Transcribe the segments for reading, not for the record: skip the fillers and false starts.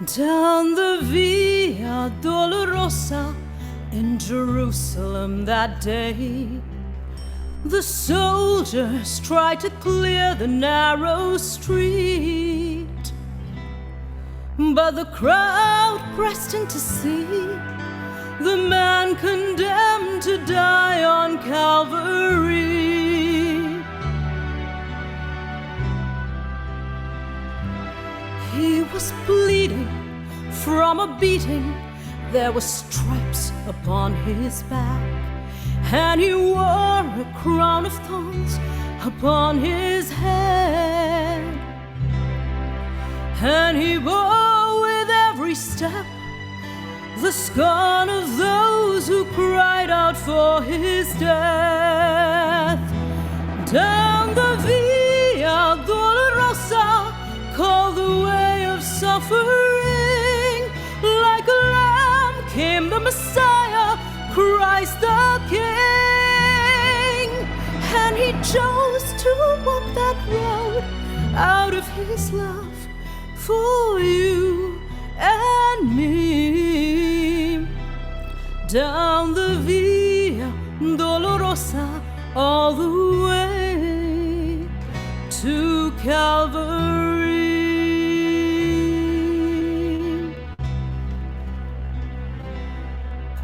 Down the Via Dolorosa in Jerusalem that day, the soldiers tried to clear the narrow street, but the crowd pressed in to see the man condemned to die on Calvary. He was bleeding from a beating. There were stripes upon his back, and he wore a crown of thorns upon his head. And he bore with every step the scorn of those who cried out for his death. Down the Via Dolorosa, called the way of suffering, like a lamb came the Messiah, Christ the King. And he chose to walk that road out of his love for you and me. Down the Via Dolorosa, all the way to Calvary.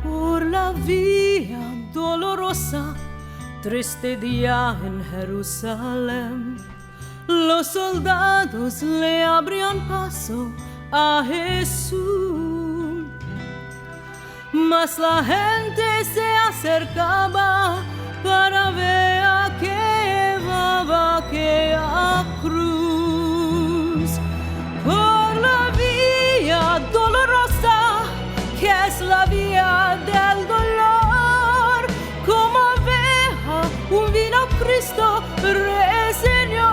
Por la Via Dolorosa, triste día en Jerusalén, los soldados le abrían paso a Jesús, mas la gente se acercaba para ver a qué llevaba aquella cruz. Por la Vía Dolorosa, que es la vía del dolor, como oveja vino Cristo Rey Señor,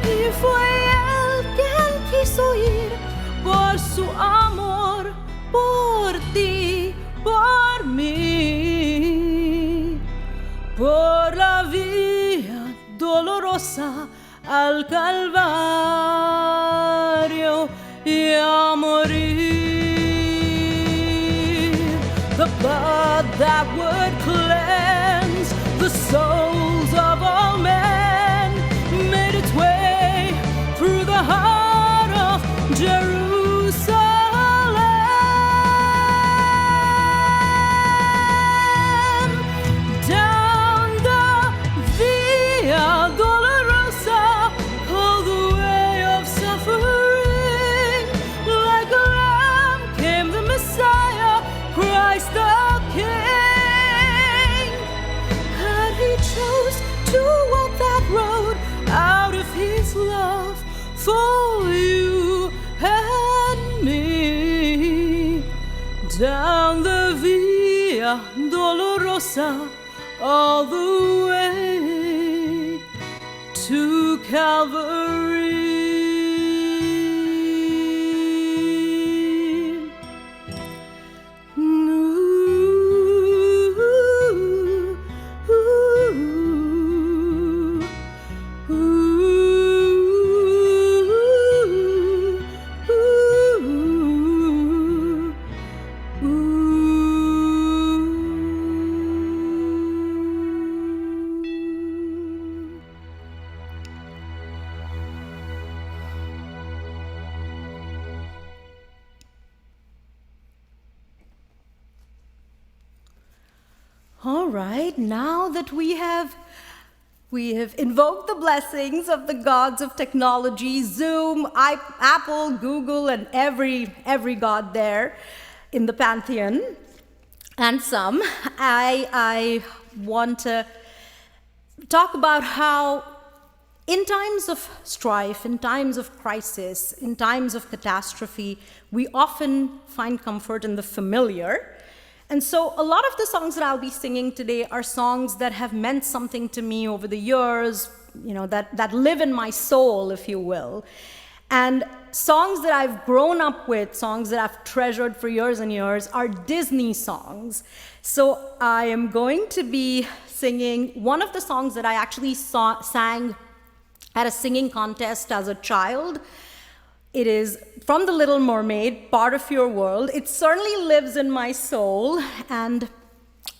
y fue Él quien quiso ir por su amor, por ti, por mí, por la Vía Dolorosa al Calvario y a morir. The blood that would cleanse the souls of all men made its way through the heart of Jerusalem. Down the Via Dolorosa, all the way of suffering, like a lamb came the Messiah, Christ the King. And he chose to walk that road out of his love for you and me. Down the Via Dolorosa, all the way to Calvary. All right, now that we have invoked the blessings of the gods of technology, Zoom, Apple, Google, and every god there in the pantheon, and some, I want to talk about how in times of strife, in times of crisis, in times of catastrophe, we often find comfort in the familiar. And so a lot of the songs that I'll be singing today are songs that have meant something to me over the years, that live in my soul, if you will. And songs that I've grown up with, songs that I've treasured for years and years, are Disney songs. So I am going to be singing one of the songs that I actually sang at a singing contest as a child. It is from The Little Mermaid, part of your world. It certainly lives in my soul, and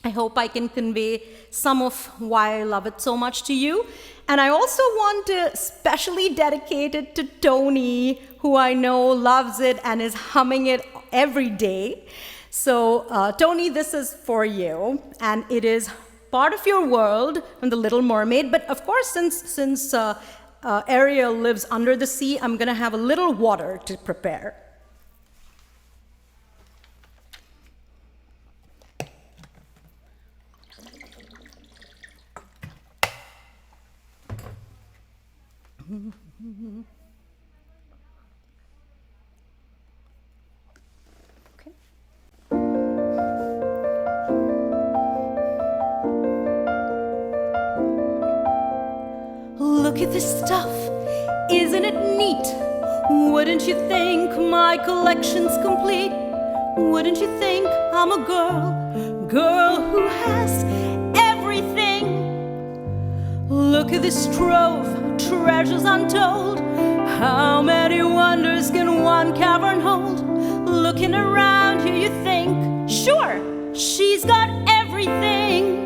I hope I can convey some of why I love it so much to you. And I also want to specially dedicate it to Tony, who I know loves it and is humming it every day. So Tony, this is for you, and it is part of your world from The Little Mermaid. But of course, since Ariel lives under the sea, I'm going to have a little water to prepare. Okay. Look at this stuff, isn't it neat? Wouldn't you think my collection's complete? Wouldn't you think I'm a girl who has everything? Look at this trove, treasures untold. How many wonders can one cavern hold? Looking around here you think, sure, she's got everything.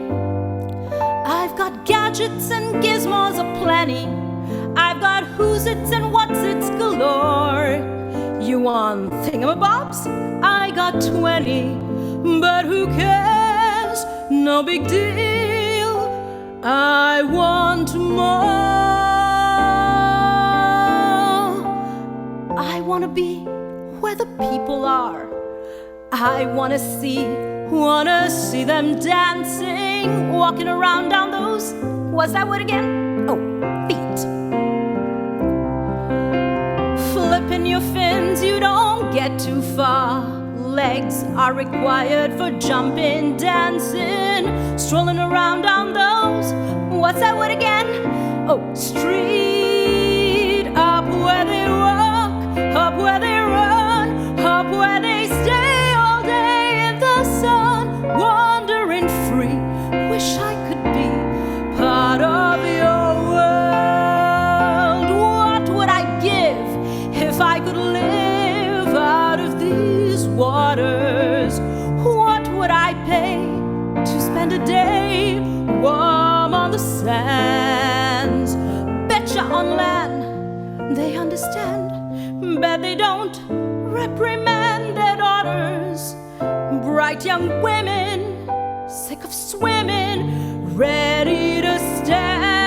I've got gadgets and gizmos aplenty. I've got who's its and what's its galore. You want thingamabobs? I got 20. But who cares? No big deal. I want more. I want to be where the people are. I want to see them dancing, walking around down those, what's that word again? Oh, feet. Flipping your fins, you don't get too far. Legs are required for jumping, dancing, strolling around down those, what's that word again? Oh, street. Up where they walk, up where they run, up where they stay all day in the sun, wandering free. Wish I could be part of your world. What would I give if I could live out of these waters? What would I pay to spend a day warm on the sands? Betcha on land they understand, bet they don't reprimand their daughters. Bright young women, sick of swimming, ready to stand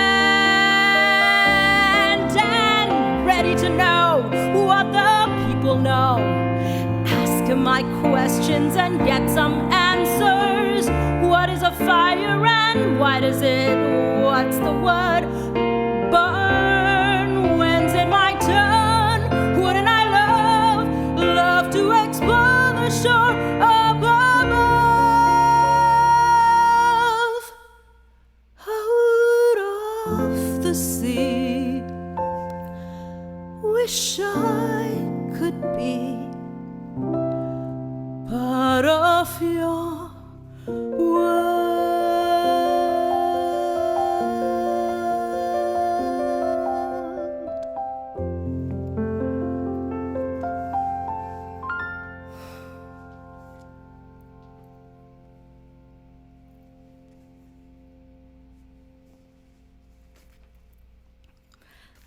and ready to know what the people know. Ask them my questions and get some answers. What is a fire and why does it, what's the word, burn? When's it my turn? Wouldn't I love to explore the shore up above, out of the sea? Wish I could be part of your world.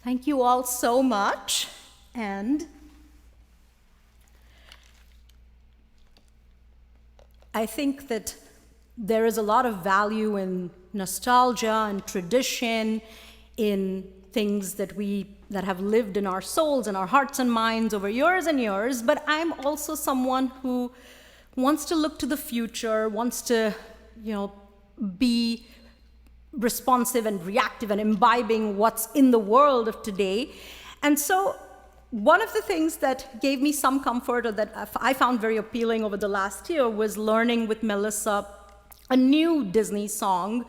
Thank you all so much, and I think that there is a lot of value in nostalgia and tradition, in things that have lived in our souls and our hearts and minds over years and years, but I'm also someone who wants to look to the future, wants to, be responsive and reactive and imbibing what's in the world of today. And so one of the things that gave me some comfort, or that I found very appealing over the last year, was learning with Melissa a new Disney song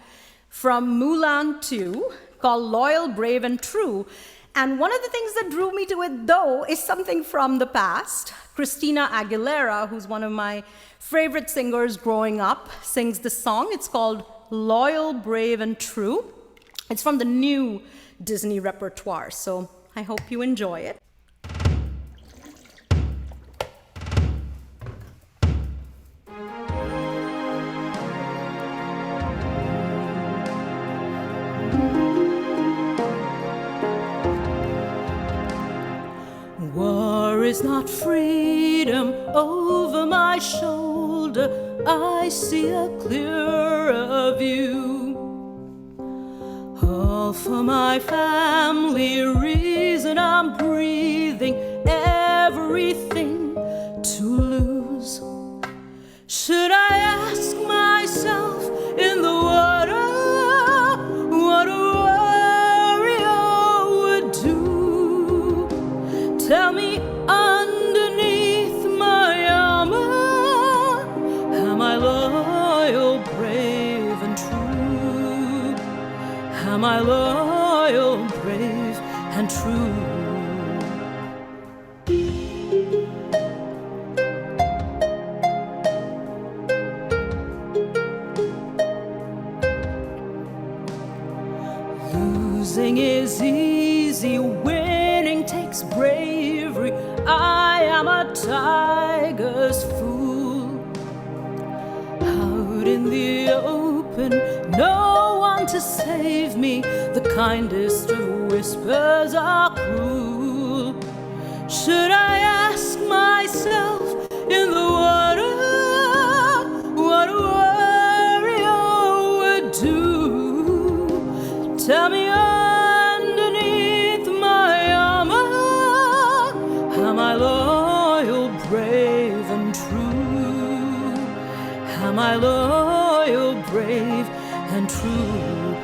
from Mulan 2 called Loyal, Brave, and True. And one of the things that drew me to it, though, is something from the past. Christina Aguilera, who's one of my favorite singers growing up, sings this song. It's called Loyal, Brave, and True. It's from the new Disney repertoire, so I hope you enjoy it. is not freedom over my shoulder. I see a clearer view. All for my family, reason I'm breathing, everything to lose. Should I ask myself in the water what a warrior would do? Tell me underneath my armor, am I loyal, brave and true? Am I loyal, brave and true? Losing is easy, winning takes bravery. I am a tiger's fool. Out in the open, no one to save me. The kindest of whispers are cruel. Should I ask myself in the water what a warrior would do? Tell me underneath my armor, am I loyal, brave and true? Am I loyal, brave and true?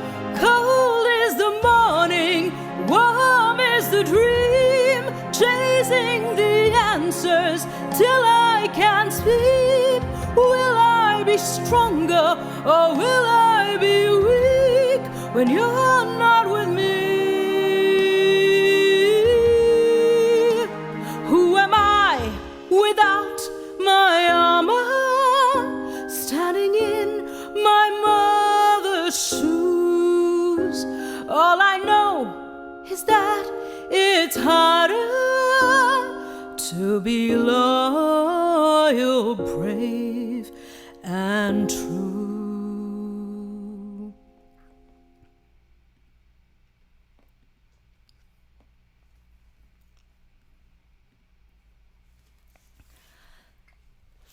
Cold is the morning, warm is the dream, chasing the answers till I can sleep. Will I be stronger or will I be weak when you're not with me? Who am I without my armor, standing in my mother's shoes? All I know is that it's harder to be loyal, brave and true.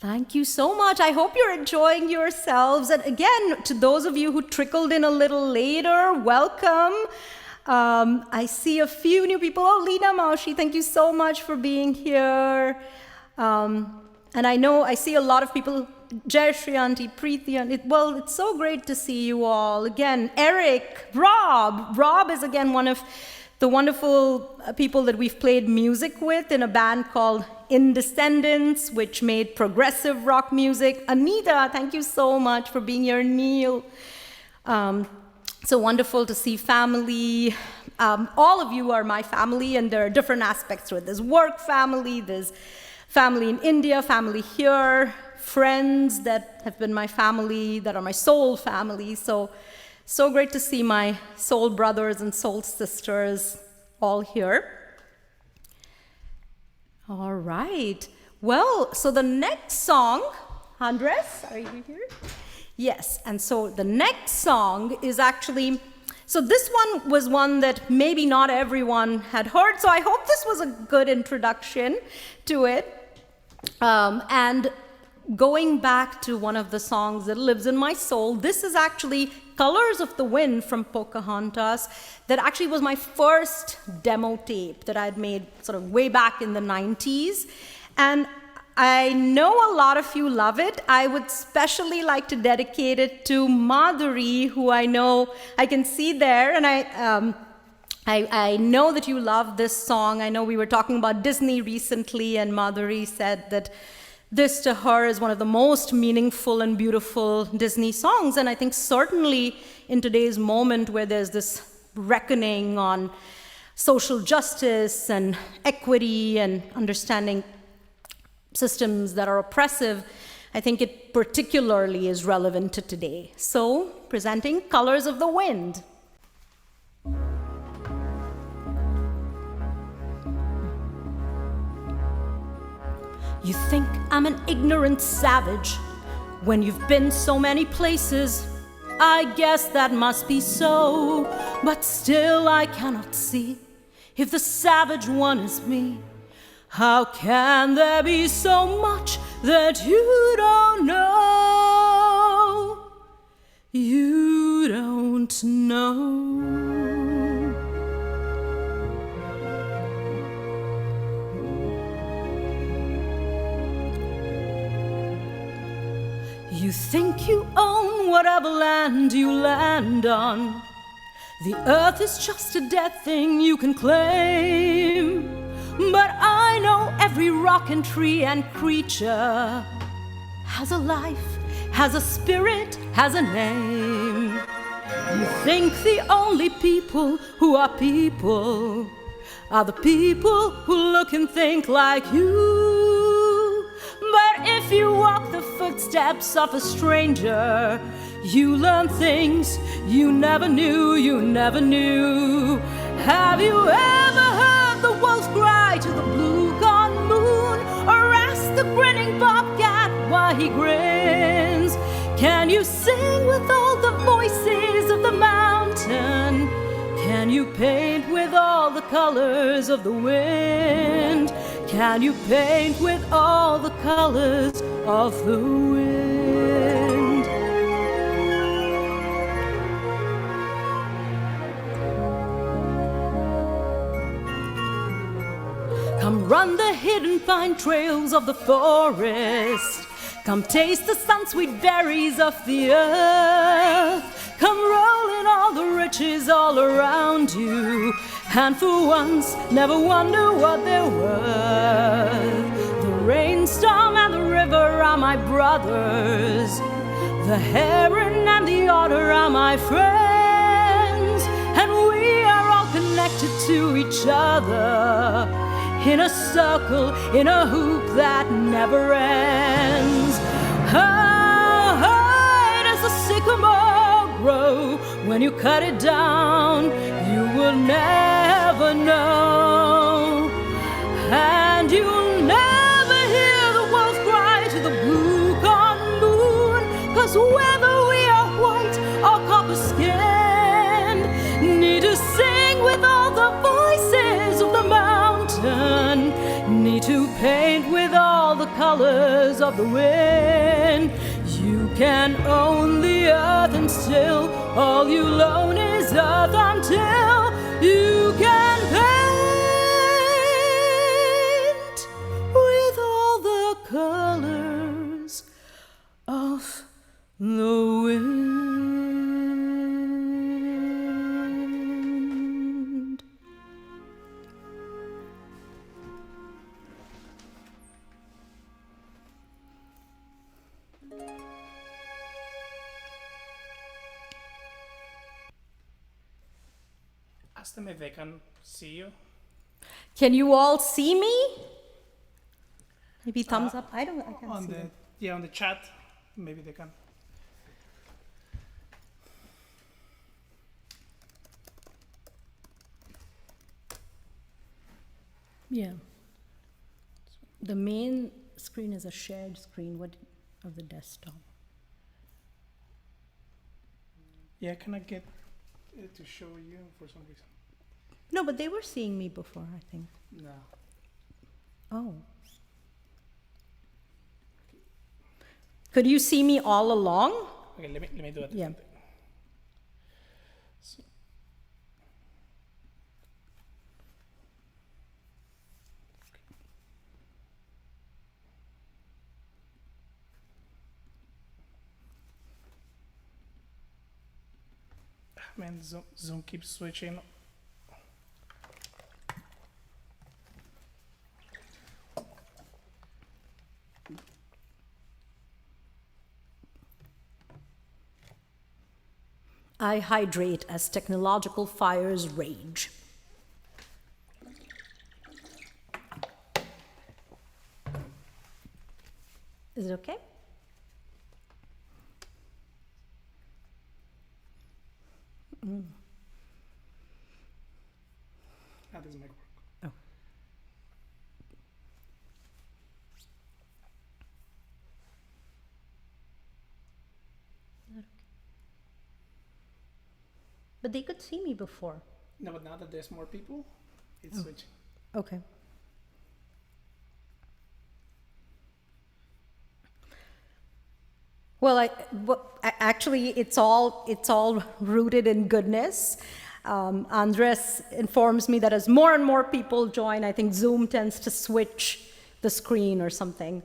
Thank you so much. I hope you're enjoying yourselves. And again, to those of you who trickled in a little later, welcome. I see a few new people. Oh, Lina Maushi, thank you so much for being here. And I know I see a lot of people, Jayashri Auntie, Preeti, well, it's so great to see you all. Again, Eric, Rob. Rob is again one of the wonderful people that we've played music with in a band called In Descendants, which made progressive rock music. Anita, thank you so much for being here. Neil. So wonderful to see family. All of you are my family, and there are different aspects to it. There's work family, there's family in India, family here, friends that have been my family, that are my soul family. So great to see my soul brothers and soul sisters all here. All right. Well, so the next song, Andres, are you here? Yes, and so the next song is actually, so this one was one that maybe not everyone had heard, so I hope this was a good introduction to it. And going back to one of the songs that lives in my soul, this is actually Colors of the Wind from Pocahontas, that actually was my first demo tape that I'd made sort of way back in the 90s. And I know a lot of you love it. I would especially like to dedicate it to Madhuri, who I know I can see there, and I know that you love this song. I know we were talking about Disney recently, and Madhuri said that this to her is one of the most meaningful and beautiful Disney songs. And I think certainly in today's moment where there's this reckoning on social justice and equity and understanding systems that are oppressive, I think it particularly is relevant to today. So, presenting Colors of the Wind. You think I'm an ignorant savage when you've been so many places. I guess that must be so, but still I cannot see if the savage one is me. How can there be so much that you don't know? You don't know. You think you own whatever land you land on. The earth is just a dead thing you can claim. But I know every rock and tree and creature has a life, has a spirit, has a name. You think the only people who are people are the people who look and think like you. But if you walk the footsteps of a stranger, you learn things you never knew, you never knew. Have you ever heard the wolf cry to the blue-gone moon, or ask the grinning bobcat why he grins? Can you sing with all the voices of the mountain? Can you paint with all the colors of the wind? Can you paint with all the colors of the wind? Come run the hidden pine trails of the forest. Come taste the sun-sweet berries of the earth. Come roll in all the riches all around you, and for once never wonder what they're worth. The rainstorm and the river are my brothers. The heron and the otter are my friends, and we are all connected to each other in a circle, in a hoop that never ends. How high does the sycamore grow? When you cut it down, you will never know. And you'll never hear the wolf cry to the blue-gone moon, 'cause whether we are white or copper-skinned, need to sing with all the voices of the mountain, need to paint with all the colors of the wind. You can own the earth, and still all you'll own is earth until you can paint with all the colors of the wind. Ask them if they can see you. Can you all see me? Maybe thumbs up. I can't On see the them. on the chat, maybe they can. Yeah. The main screen is a shared screen of the desktop. Yeah, can I get it to show you for some reason? No, but they were seeing me before, I think. No. Oh. Could you see me all along? Okay, let me do it. Yeah. So, man, Zoom keeps switching. I hydrate as technological fires rage. Is it okay? That doesn't make work. Oh. But they could see me before. No, but now that there's more people, it's switching. Okay. Well, actually, it's all rooted in goodness. Andres informs me that as more and more people join, I think Zoom tends to switch the screen or something.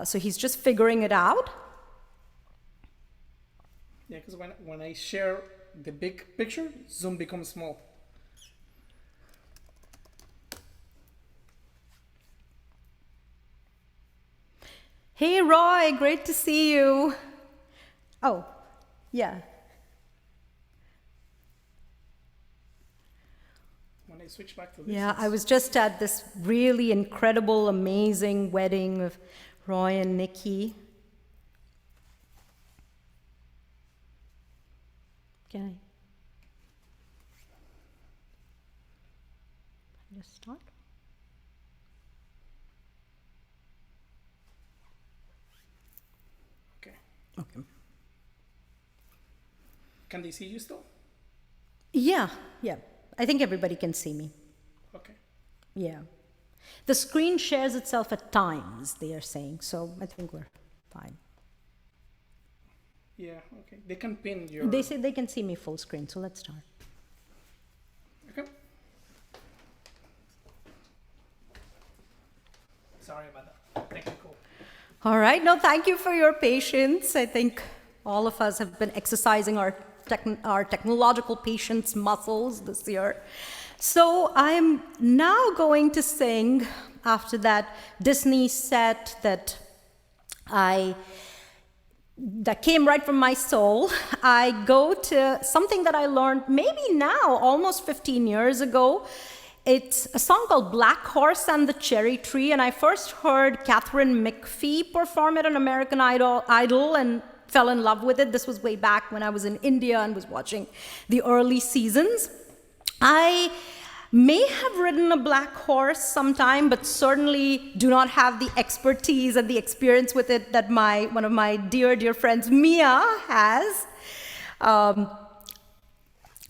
So he's just figuring it out. Yeah, because when I share the big picture, Zoom becomes small. Hey, Roy, great to see you. Oh, yeah. When I switch back to this. Yeah, I was just at this really incredible, amazing wedding of Roy and Nikki. Can I just start? Okay. Okay. Can they see you still? Yeah. I think everybody can see me. Okay. Yeah. The screen shares itself at times, they are saying, so I think we're fine. Yeah, okay. They can pin your... They say they can see me full screen, so let's start. Okay. Sorry about that. Technical. All right. No, thank you for your patience. I think all of us have been exercising our technological patience muscles this year. So I'm now going to sing after that Disney set that came right from my soul. I go to something that I learned maybe now, almost 15 years ago. It's a song called Black Horse and the Cherry Tree, and I first heard Catherine McPhee perform it on American Idol and fell in love with it. This was way back when I was in India and was watching the early seasons. I may have ridden a black horse sometime, but certainly do not have the expertise and the experience with it that one of my dear friends, Mia, has.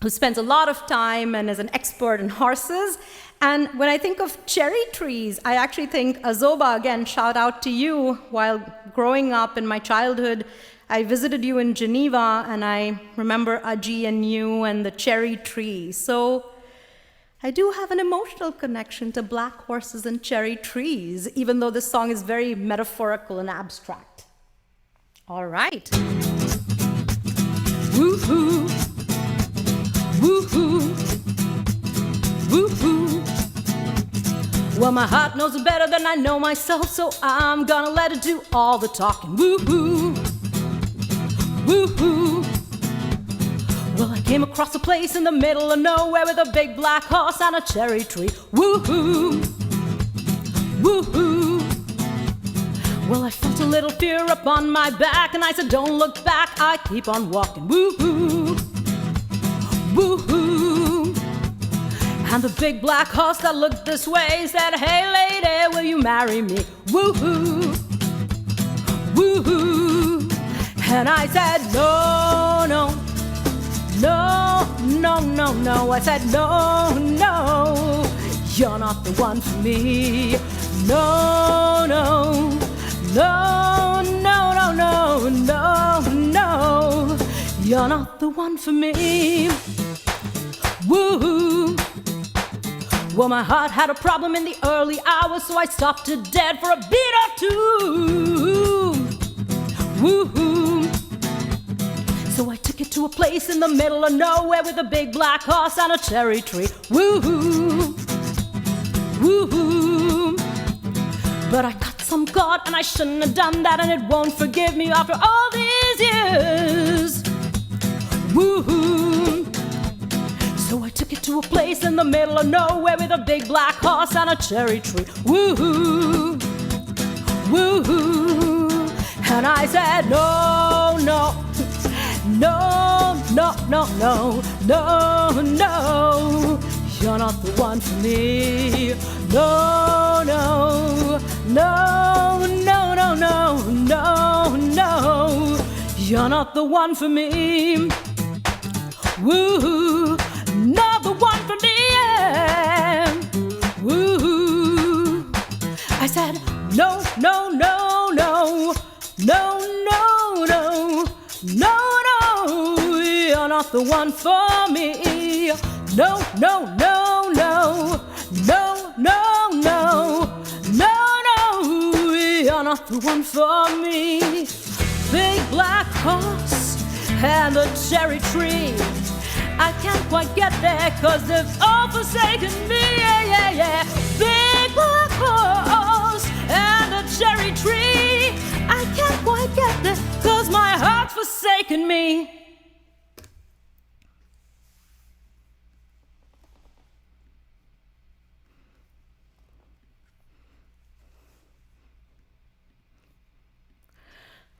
Who spends a lot of time and is an expert in horses. And when I think of cherry trees, I actually think Azoba, again, shout out to you. While growing up in my childhood, I visited you in Geneva, and I remember Aji and you and the cherry tree. So I do have an emotional connection to black horses and cherry trees, even though this song is very metaphorical and abstract. All right. Woo-hoo. Woo-hoo, woo-hoo. Well, my heart knows it better than I know myself, so I'm gonna let it do all the talking. Woo-hoo, woo-hoo. Well, I came across a place in the middle of nowhere with a big black horse and a cherry tree. Woo-hoo, woo-hoo. Well, I felt a little fear upon my back, and I said, don't look back, I keep on walking. Woo-hoo, woo-hoo. And the big black horse that looked this way said, hey lady, will you marry me? Woo-hoo, woo-hoo. And I said, no, no, no, no, no, no. I said, no, no, you're not the one for me. No, no, no, no, no, no, no, no, you're not the one for me. Woo-hoo. Well, my heart had a problem in the early hours, so I stopped it dead for a beat or two. Woo-hoo. So I took it to a place in the middle of nowhere with a big black horse and a cherry tree. Woo-hoo. Woo-hoo. But I got some God and I shouldn't have done that, and it won't forgive me after all these years. Woo-hoo. So I took it to a place in the middle of nowhere with a big black horse and a cherry tree. Woo-hoo, woo-hoo. And I said, no, no, no, no, no, no, no, no, you're not the one for me. No, no, no, no, no, no, no, no, you're not the one for me. Woo-hoo. Not the one for me, yeah. Woo-hoo. I said, no, no, no, no, no, no, no, no, no, you're not the one for me. No, no, no, no, no, no, no, no, no, you're not the one for me. Big black horse and the cherry tree, I can't quite get there 'cause they've all forsaken me, yeah, yeah, yeah. Big black horse and the cherry tree, I can't quite get there 'cause my heart's forsaken me.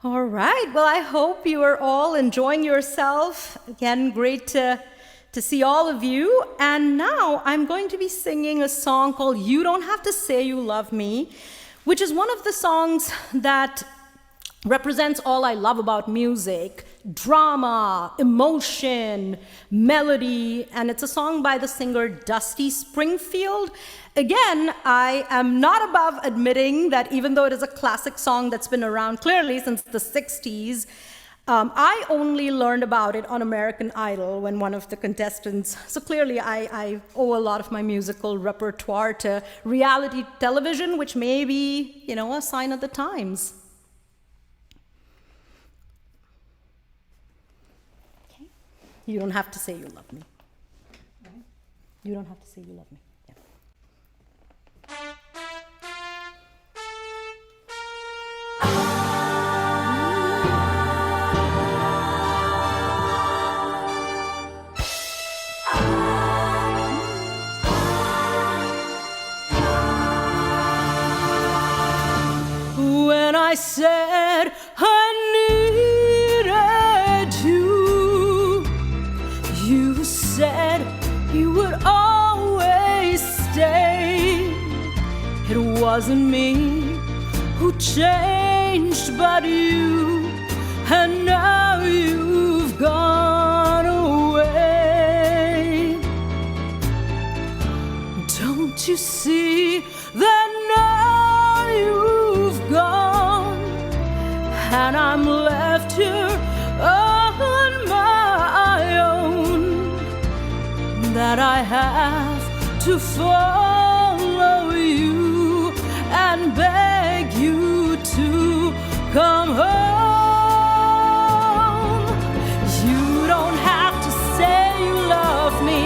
All right, well, I hope you are all enjoying yourself. Again, great to see all of you. And now I'm going to be singing a song called You Don't Have to Say You Love Me, which is one of the songs that represents all I love about music: drama, emotion, melody, and it's a song by the singer Dusty Springfield. Again, I am not above admitting that even though it is a classic song that's been around clearly since the 60s, I only learned about it on American Idol when one of the contestants, so clearly I owe a lot of my musical repertoire to reality television, which may be, you know, a sign of the times. Okay. You don't have to say you love me. You don't have to say you love me. When I said I needed you, you said you would always stay. It wasn't me who changed, but you, and now you've gone away. Don't you see that now you've gone, and I'm left here on my own, that I have to follow you and beg you to come home. You don't have to say you love me,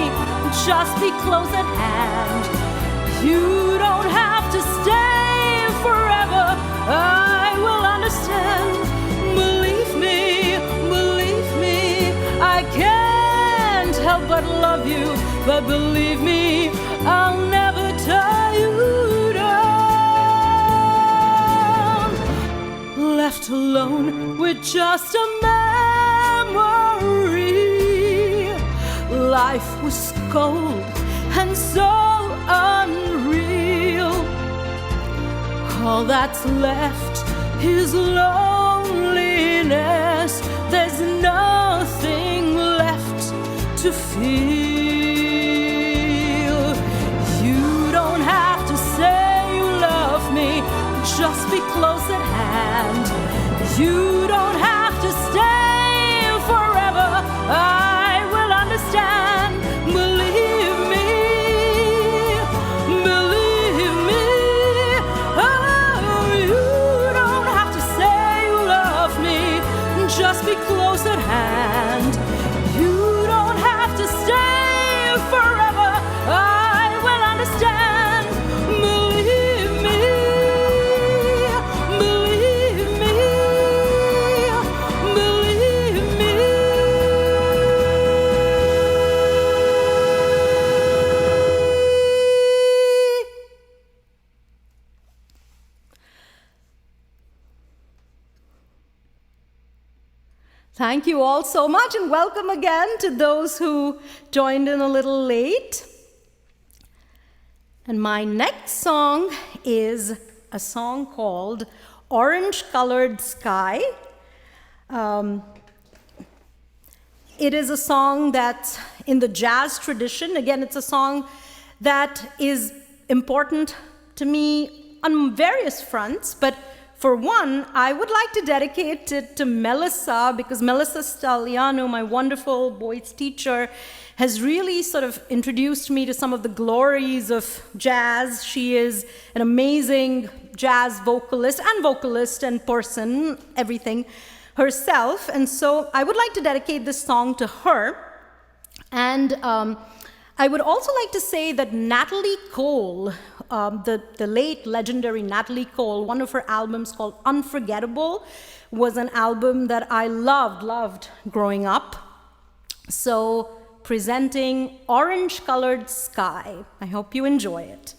just be close at hand. You don't have to stay forever, I will understand. Believe me, I can't help but love you, but believe me, I'll never tie you down. Left alone with just a memory, life was cold and so unreal. All that's left is loneliness. There's nothing left to feel. You don't have to say you love me, just be close at hand. You don't have to stay forever, I will understand. Believe me, oh, you don't have to say you love me, just be close at hand. You don't have to stay forever, I will understand. Believe me, believe me, believe me. Thank you all so much, and welcome again to those who joined in a little late. And my next song is a song called Orange Colored Sky. It is a song that's in the jazz tradition. Again, it's a song that is important to me on various fronts, but for one, I would like to dedicate it to Melissa, because Melissa Stylianou, my wonderful voice teacher, has really sort of introduced me to some of the glories of jazz. She is an amazing jazz vocalist and person, everything herself. And so I would like to dedicate this song to her. And I would also like to say that Natalie Cole, the late legendary Natalie Cole, one of her albums called Unforgettable was an album that I loved growing up. So presenting Orange Colored Sky. I hope you enjoy it.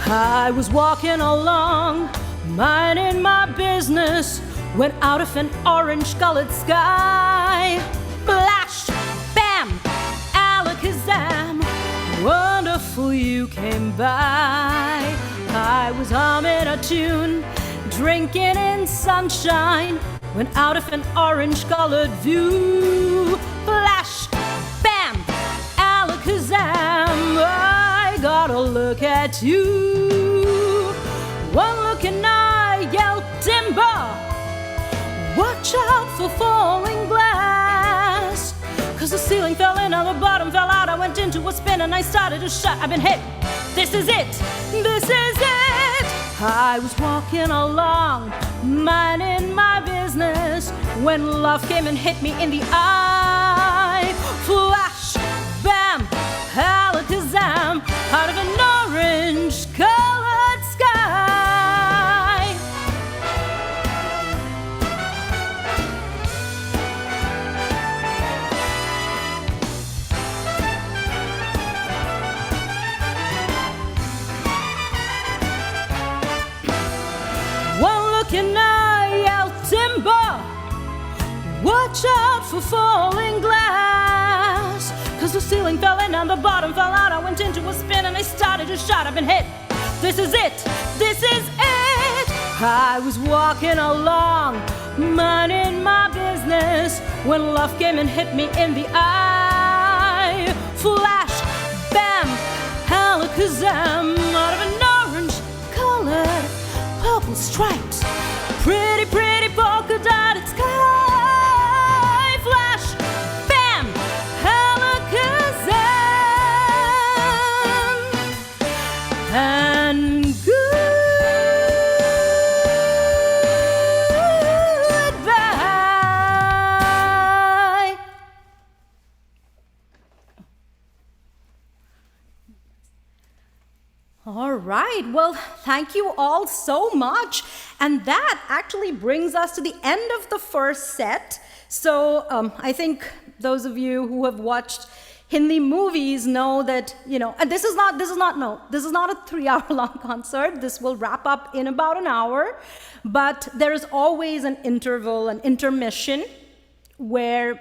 I was walking along, minding my business, when out of an orange-colored sky, flash, bam, alakazam, wonderful you came by. I was humming a tune, drinking in sunshine, when out of an orange-colored view, flash, bam, alakazam, I gotta look at you. One look and I yelled timber, watch out for falling glass, 'cause the ceiling fell in and the bottom fell out. I went into a spin and I started to shut. I've been hit. This is it. This is it. I was walking along, minding my business, when love came and hit me in the eye. Flash, bam, alakazam, out of an orange-colored sky. One look and I yelled timber, watch out for falling glass, 'cause the ceiling fell in and the bottom fell out. I went into a spin and I started to shout. I've been hit. This is it. This is it. I was walking along, minding my business, when love came and hit me in the eye. Flash, bam, alakazam, out of an orange-colored, purple stripes, pretty, pretty polka-dotted sky. Flash, bam, alakazam, and goodbye. All right, well, thank you all so much. And that actually brings us to the end of the first set. So I think those of you who have watched Hindi movies know that, and this is not a 3-hour-long concert. This will wrap up in about an hour. But there is always an interval, an intermission, where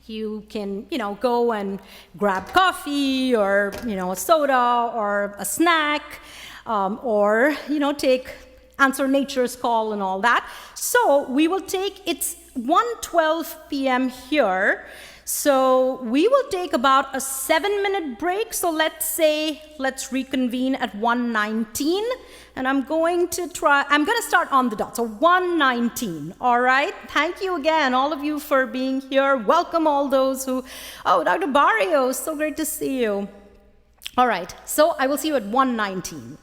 you can, go and grab coffee or, a soda or a snack, or, answer nature's call and all that. So we will it's 1:12 p.m. here. So we will take about a 7-minute break. So let's reconvene at 1:19. And I'm going to start on the dot. So 1:19, all right? Thank you again, all of you, for being here. Welcome all those Dr. Barrios, so great to see you. All right, so I will see you at 1:19.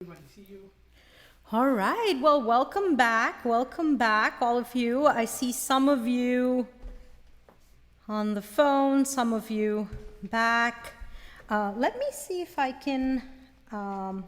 Everybody see you. All right. Well, welcome back. Welcome back, all of you. I see some of you on the phone, some of you back. Let me see if I can. Oh.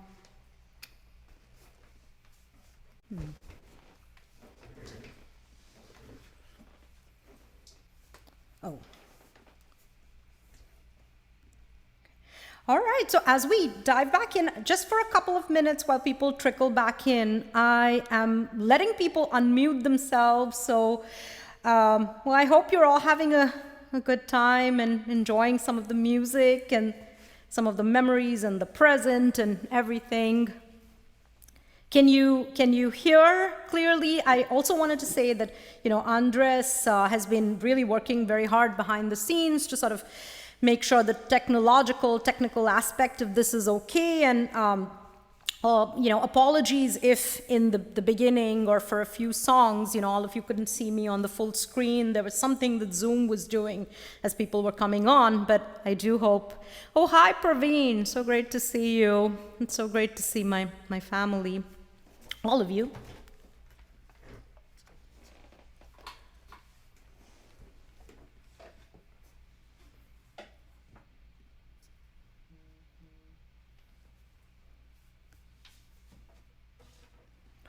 All right, so as we dive back in, just for a couple of minutes while people trickle back in, I am letting people unmute themselves. So, well, I hope you're all having a good time and enjoying some of the music and some of the memories and the present and everything. Can you hear clearly? I also wanted to say that, Andres has been really working very hard behind the scenes to sort of make sure the technical aspect of this is okay. And, apologies if in the beginning or for a few songs, all of you couldn't see me on the full screen. There was something that Zoom was doing as people were coming on, but I do hope. Oh, hi, Praveen. So great to see you. It's so great to see my family, all of you.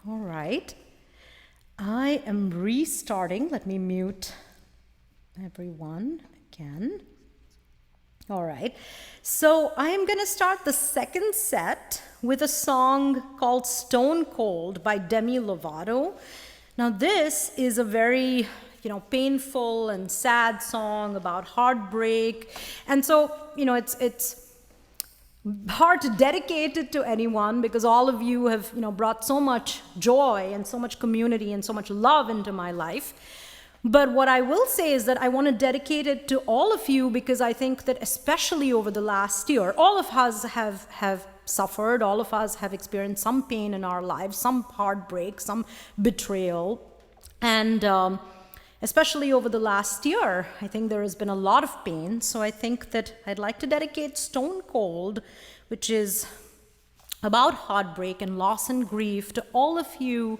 All right, I am restarting. Let me mute everyone again. All right, so I am going to start the second set with a song called Stone Cold by Demi Lovato. Now this is a very, painful and sad song about heartbreak. And so, it's hard to dedicate it to anyone because all of you have, brought so much joy and so much community and so much love into my life. But what I will say is that I want to dedicate it to all of you because I think that especially over the last year, all of us have suffered, all of us have experienced some pain in our lives, some heartbreak, some betrayal. And especially over the last year, I think there has been a lot of pain. So I think that I'd like to dedicate Stone Cold, which is about heartbreak and loss and grief, to all of you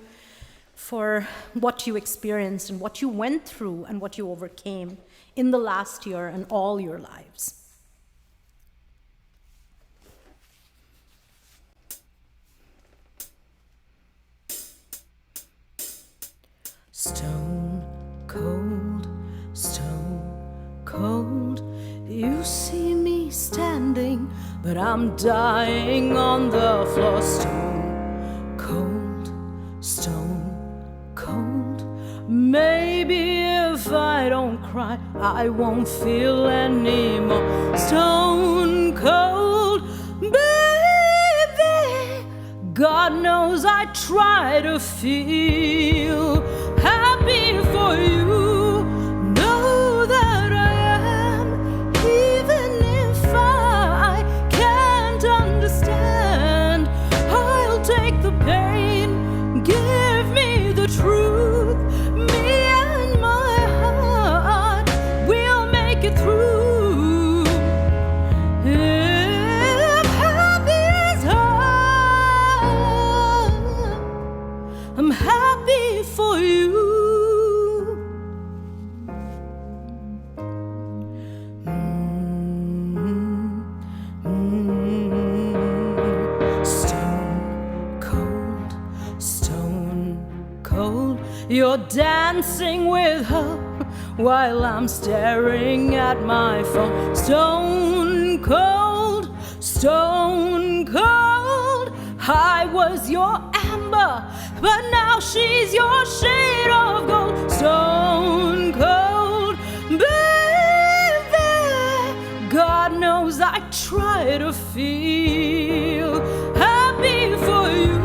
for what you experienced and what you went through and what you overcame in the last year and all your lives. Stone cold, you see me standing, but I'm dying on the floor. Stone cold, maybe if I don't cry, I won't feel anymore. Stone cold, baby, God knows I try to feel happy for you. Know that I am, even if I can't understand. I'll take the pain, give me the truth. Me and my heart, we'll make it through. If happy is hard, I'm happy for you. Stone cold, you're dancing with her while I'm staring at my phone. Stone cold, I was your amber, but now she's your shade of gold. Stone cold, baby, God knows I try to feel happy for you.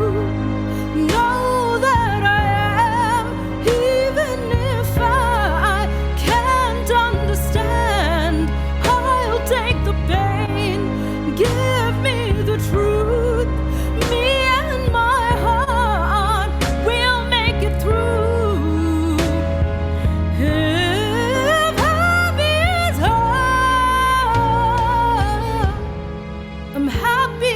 Know that I am, even if I can't understand. I'll take the pain, give me the truth. Me and my heart, we'll make it through. If happy is hard, I'm happy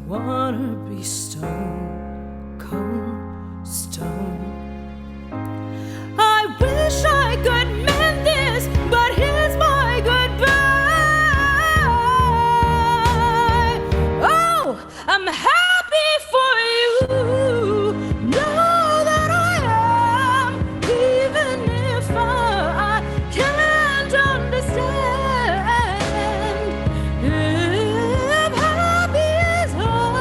wanna be stone cold stone. I wish I could mend this, but here's my goodbye. Oh, I'm happy for you. Know that I am, even if I can't understand. If happy is all,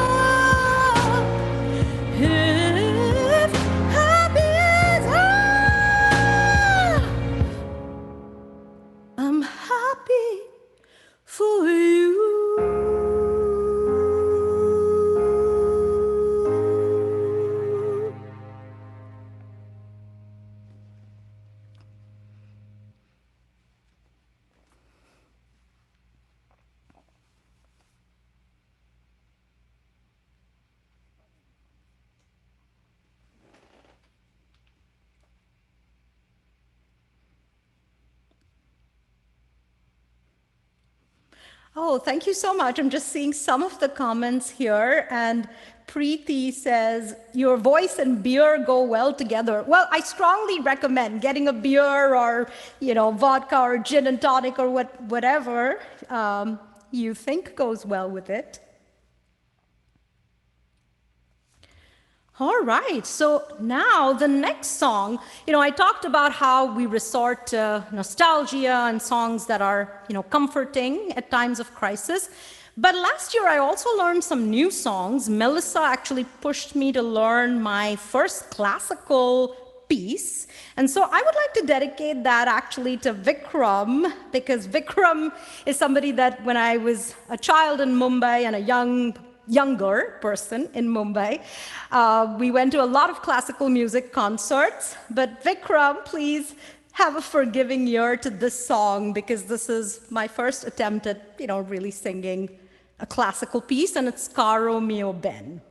if happy is all, I'm happy for you. Oh, thank you so much. I'm just seeing some of the comments here, and Preeti says, your voice and beer go well together. Well, I strongly recommend getting a beer or, vodka or gin and tonic or whatever you think goes well with it. All right, so now the next song, I talked about how we resort to nostalgia and songs that are, comforting at times of crisis. But last year I also learned some new songs. Melissa actually pushed me to learn my first classical piece. And so I would like to dedicate that actually to Vikram, because Vikram is somebody that when I was a child in Mumbai and a younger person in Mumbai, we went to a lot of classical music concerts. But Vikram, please have a forgiving ear to this song, because this is my first attempt at, really singing a classical piece, and it's Caro Mio Ben.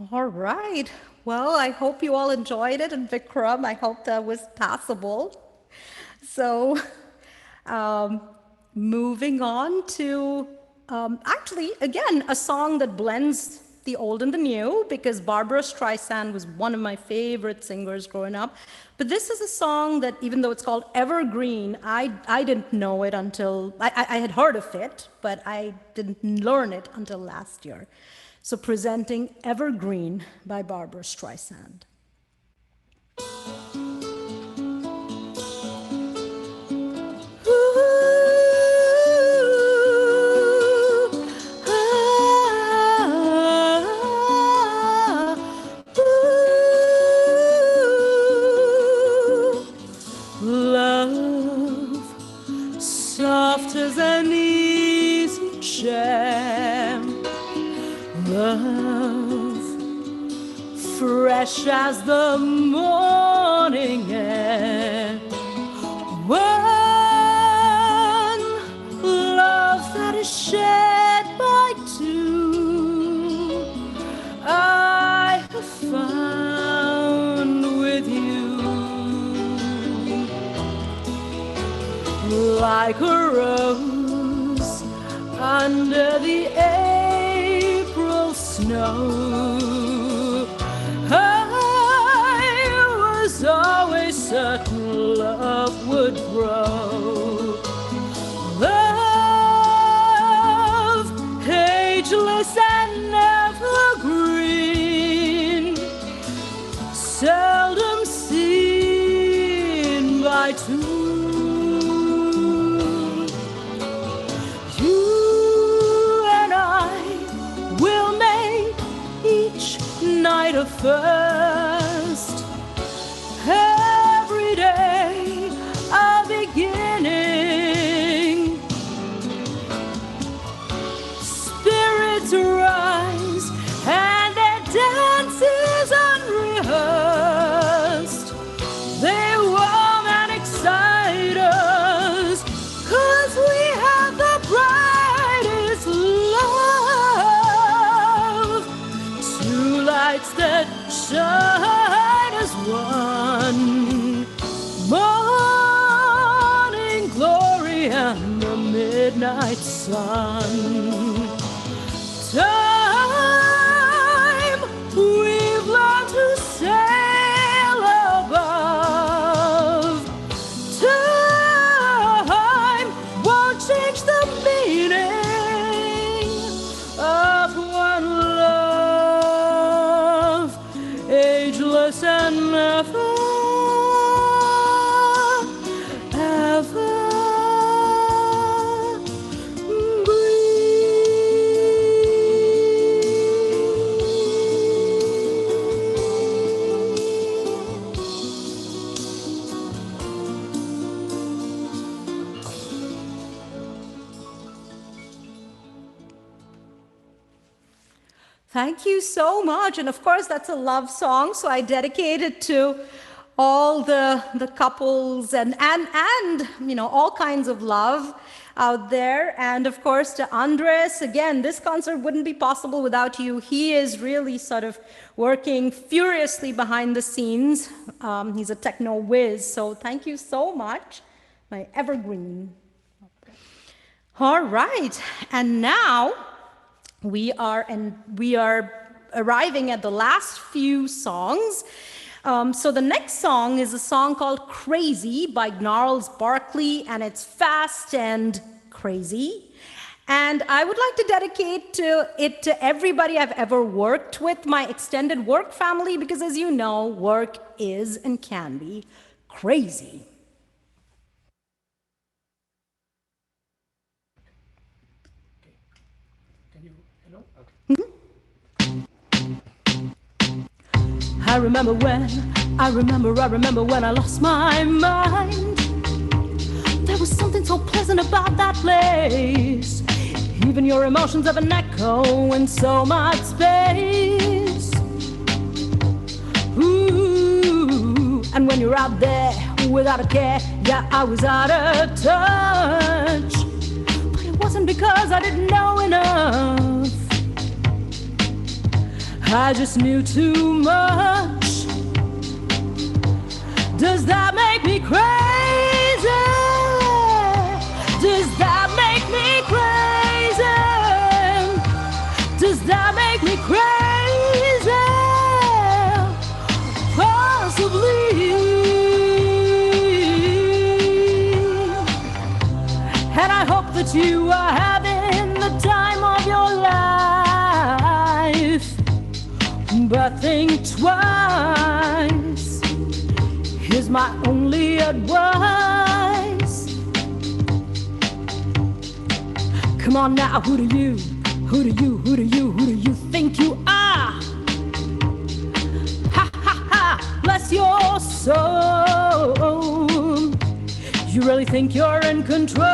All right. Well, I hope you all enjoyed it, and Vikram, I hope that was passable. So, um, moving on to actually, again, a song that blends the old and the new, because Barbara Streisand was one of my favorite singers growing up. But this is a song that, even though it's called Evergreen, I didn't know it until, I had heard of it, but I didn't learn it until last year. So presenting Evergreen by Barbara Streisand. Love, soft as an easy chair. Love, fresh as the morning air. One love that is shared by two, I have found with you. Like a rose under the April snow, I was always certain love would grow. Love, ageless and evergreen, seldom seen by two. Night of first, every day a beginning. Spirits rise and their dance is unrehearsed. They warm and excite us, 'cause we have the brightest love. Two lights that shine as one, morning glory and the midnight sun. Time, we've learned to sail above. Time won't change the meaning of one love, ageless and never, ever Thank you so much. And of course, that's a love song, so I dedicate it to all the couples and you know, all kinds of love out there. And of course, to Andres, again, this concert wouldn't be possible without you. He is really sort of working furiously behind the scenes. He's a techno whiz, so thank you so much, my evergreen. All right, and now we are arriving at the last few songs. So the next song is a song called Crazy by Gnarls Barkley, and it's fast and crazy. And I would like to dedicate it to everybody I've ever worked with, my extended work family, because as you know, work is and can be crazy. I remember when I lost my mind. There was something so pleasant about that place. Even your emotions have an echo in so much space. Ooh, and when you're out there without a care, yeah, I was out of touch. But it wasn't because I didn't know enough. I just knew too much. Does that make me crazy? Does that make me crazy? Does that make me crazy? Possibly. And I hope that you are having the time of your life. But think twice. Here's my only advice. Come on now, who do you think you are? Ha ha ha, bless your soul. You really think you're in control?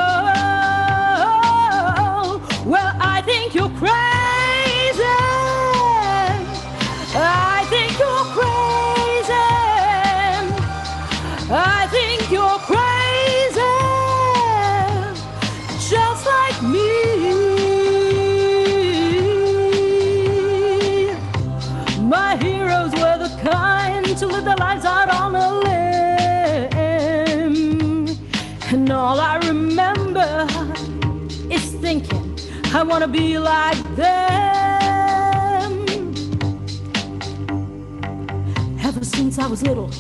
Well, I think you're crazy. I think you're crazy. I think you're crazy, just like me. My heroes were the kind to live their lives out on a limb, and all I remember is thinking, I want to be like them. Ever since I was little,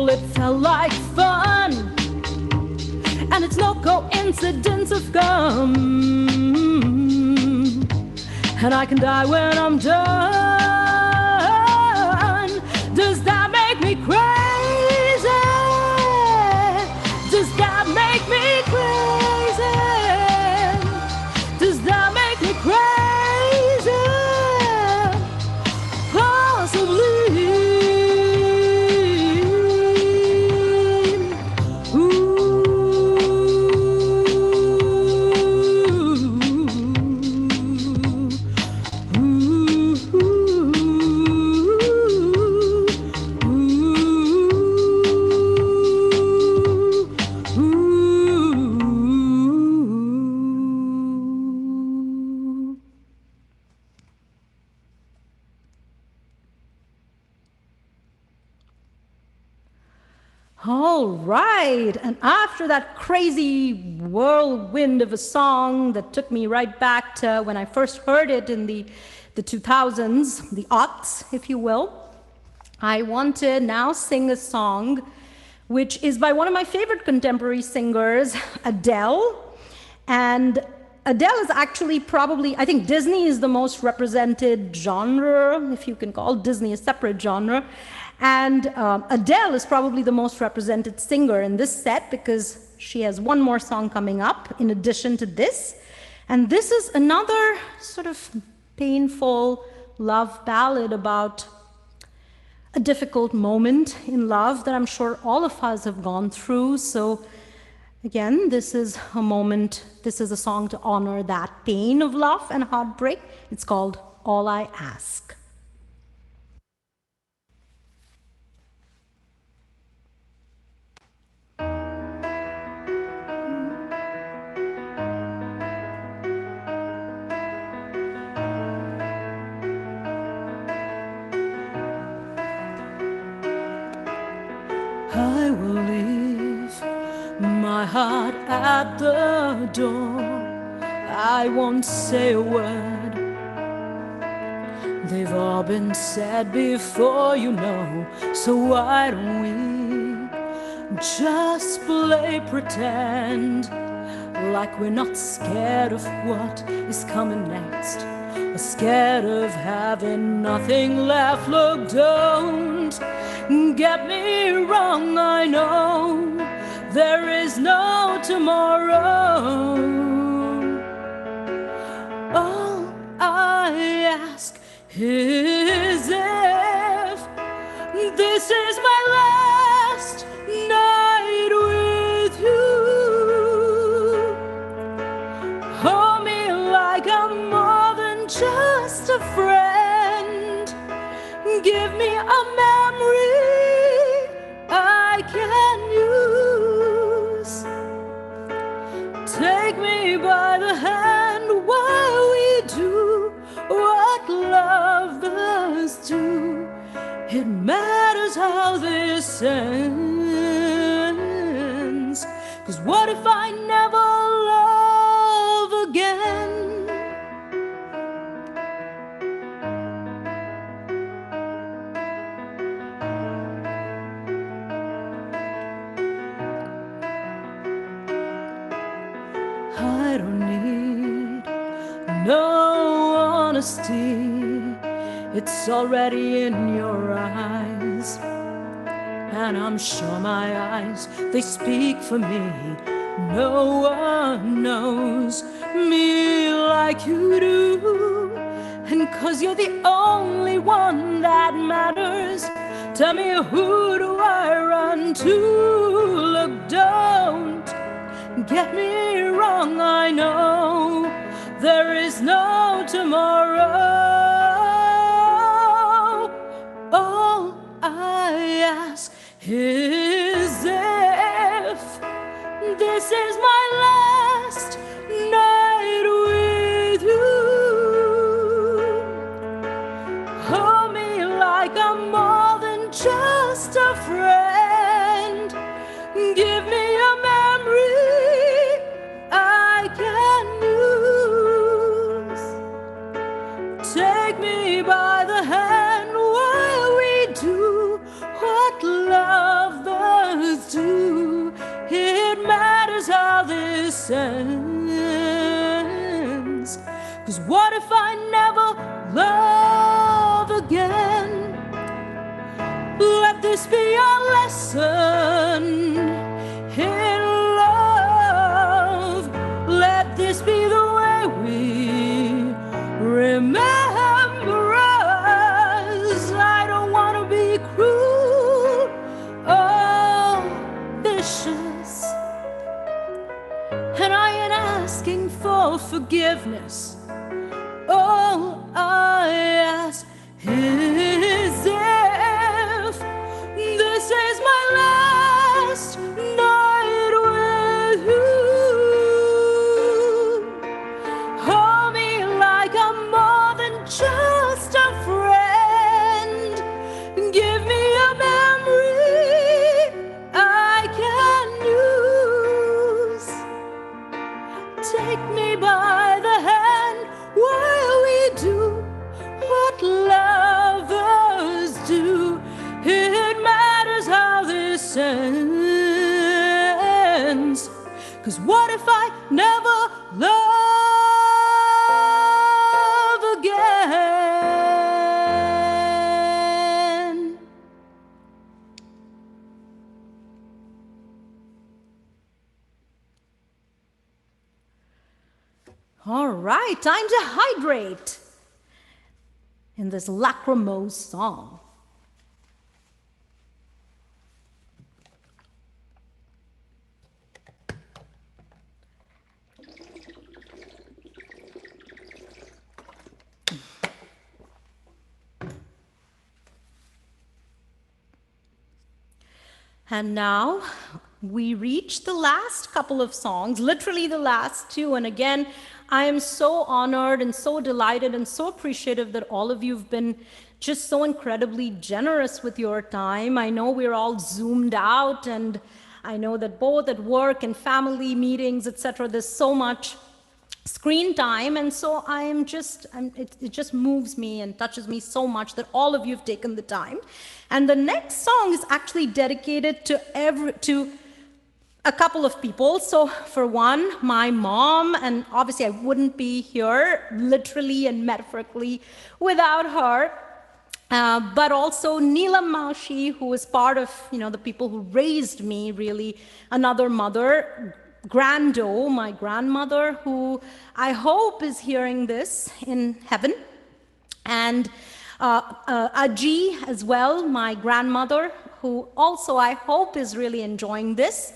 it felt like fun. And it's no coincidence I've come. And I can die when I'm done. Does that make me crazy? Does that make me crazy? Does that make me crazy? Possibly. All right, and after that crazy whirlwind of a song that took me right back to when I first heard it in the 2000s, the aughts, if you will, I want to now sing a song which is by one of my favorite contemporary singers, Adele. And Adele is actually probably, I think Disney is the most represented genre, if you can call Disney a separate genre. And Adele is probably the most represented singer in this set because she has one more song coming up in addition to this. And this is another sort of painful love ballad about a difficult moment in love that I'm sure all of us have gone through. So again, this is a moment, this is a song to honor that pain of love and heartbreak. It's called All I Ask. I will leave my heart at the door. I won't say a word. They've all been said before, you know. So why don't we just play pretend, like we're not scared of what is coming next, or scared of having nothing left. Look, don't get me wrong, I know there is no tomorrow. All I ask is if this is my last night with you. Hold me like I'm more than just a friend. Give me a memory I can use. Take me by the hand while we do what love it matters how this ends. 'Cause what if I never love again? I don't need no honesty, it's already in your eyes. And I'm sure my eyes, they speak for me. No one knows me like you do. And 'cause you're the only one that matters, tell me, who do I run to? Look, don't get me wrong, I know there is no tomorrow. All I ask is if this is my last night with you, hold me like I'm more than just a friend. Give me a memory I can use. Take me by the hand while we do what lovers do. It matters how this ends. 'Cause what if I never love again? Let this be a lesson in love. Let this be the way we remember us. I don't want to be cruel or vicious, and I ain't asking for forgiveness. All I ask is if this is my last night with you, hold me like I'm more than just a friend. Give me a memory I can use. Take me by the hand while we do what lovers do. It matters how this ends. 'Cause what if I never love again? All right, time to hydrate in this lachrymose song. And now we reach the last couple of songs, literally the last two. And again, I am so honored and so delighted and so appreciative that all of you have been just so incredibly generous with your time. I know we're all zoomed out, and I know that both at work and family meetings, etc., there's so much screen time, and so it just moves me and touches me so much that all of you have taken the time. And the next song is actually dedicated to a couple of people. So for one, my mom, and obviously I wouldn't be here literally and metaphorically without her. But also Neelam Maushi, who is part of the people who raised me, really, another mother, Grando, my grandmother, who I hope is hearing this in heaven, and Aji as well, my grandmother, who also I hope is really enjoying this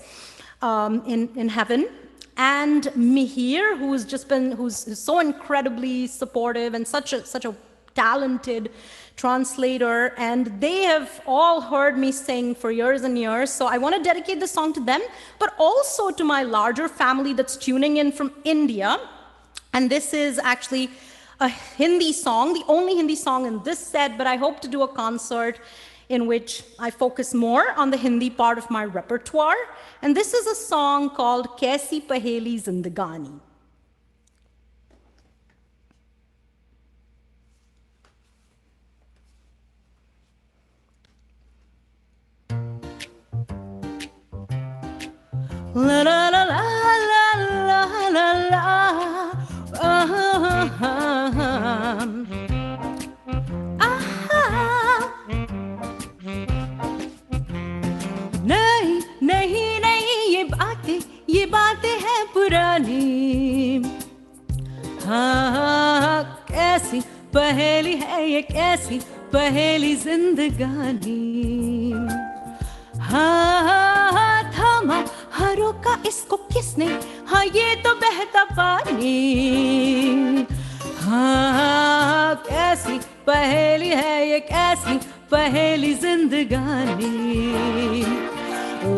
in heaven, and Mihir, who's so incredibly supportive and such a talented translator, and they have all heard me sing for years and years, so I want to dedicate this song to them, but also to my larger family that's tuning in from India. And this is actually a Hindi song, the only Hindi song in this set, but I hope to do a concert in which I focus more on the Hindi part of my repertoire. And this is a song called Kaisi Paheli Zindagani. La la la la la la la नहीं नहीं नहीं ये बातें हैं पुरानी हाँ कैसी पहेली है ये कैसी पहेली जिंदगानी हाँ थामा हाँ रोका इसको किसने हाँ ये तो बहता पानी हाँ कैसी पहेली है ये कैसी पहेली जिंदगानी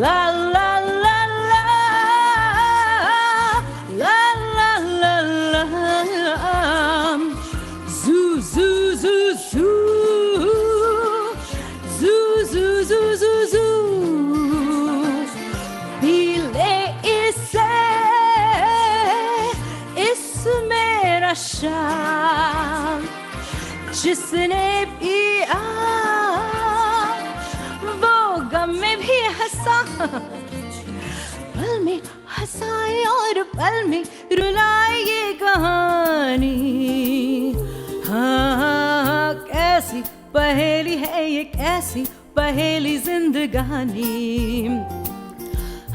ला ला ला ला ला ला ला ला zoo zoo zoo zoo zoo zoo zoo zoo zoo पीले इसे इसमें नशा जिसने पिया वो गम में भी हंसा पल में हंसाए और पल में रुलाए ये कहानी हाँ कैसी पहेली है ये कैसी पहेली जिंदगानी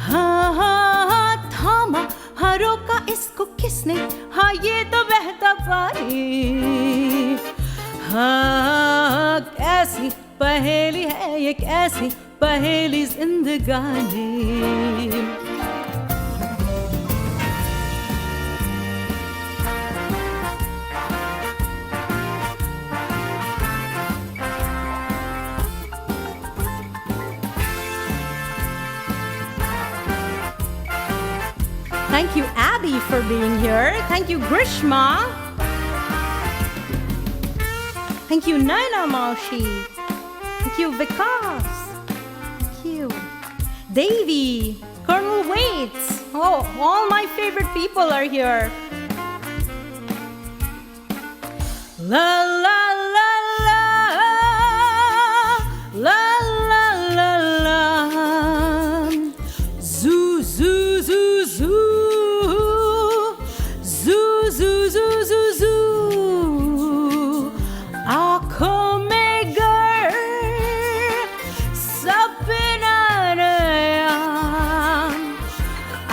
हाँ हाँ हाँ थामा हाँ रोका इसको किसने हाँ ये तो बहता पानी हाँ कैसी पहेली है ये कैसी पहेली जिंदगानी Thank you, Abby, for being here. Thank you, Grishma. Thank you, Naina Maushi. Thank you, Vikas. Thank you. Davy, Colonel Waits. Oh, all my favorite people are here. La la la la. La la la la. Zoo, zoo, zoo, zoo. आँखों में गर सपना नया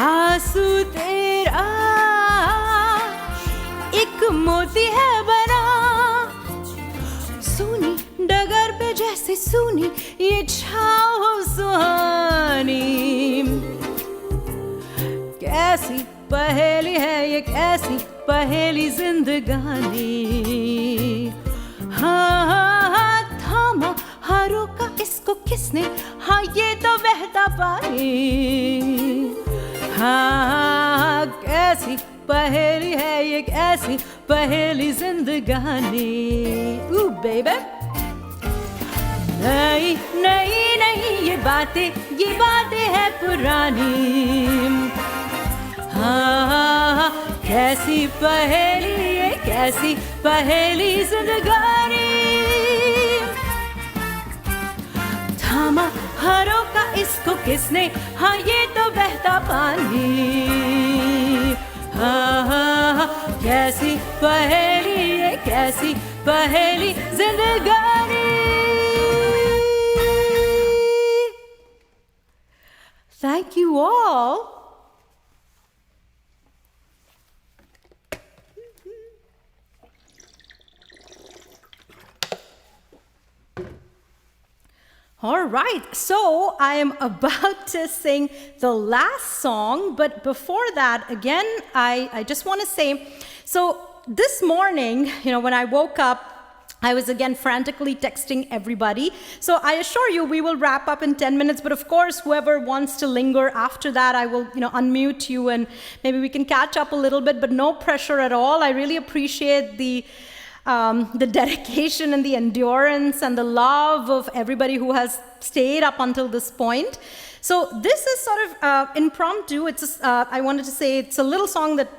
आंसू तेरा एक मोती है बना सुनी डगर पे जैसे सुनी ये छाव सुहानी कैसी पहेली है ये कैसी पहेली जिंदगानी हाँ हाँ हाँ थामा हाँ रोका इसको किसने हाँ ये तो बहता पानी हाँ कैसी पहेली है ये कैसी पहेली जिंदगानी ooh baby नहीं नहीं नहीं ये बातें हैं पुरानी हाँ कैसी पहेली ये कैसी पहेली जिंदगानी थामा हरों का इसको किसने हाँ ये तो बहता पानी हाँ कैसी पहेली ये कैसी पहेली जिंदगानी Thank you all. All right, so I am about to sing the last song, but before that, again, I just want to say, so this morning, when I woke up, I was again frantically texting everybody. So I assure you we will wrap up in 10 minutes, but of course, whoever wants to linger after that, I will, unmute you and maybe we can catch up a little bit, but no pressure at all. I really appreciate the dedication and the endurance and the love of everybody who has stayed up until this point. So this is sort of impromptu. I wanted to say it's a little song that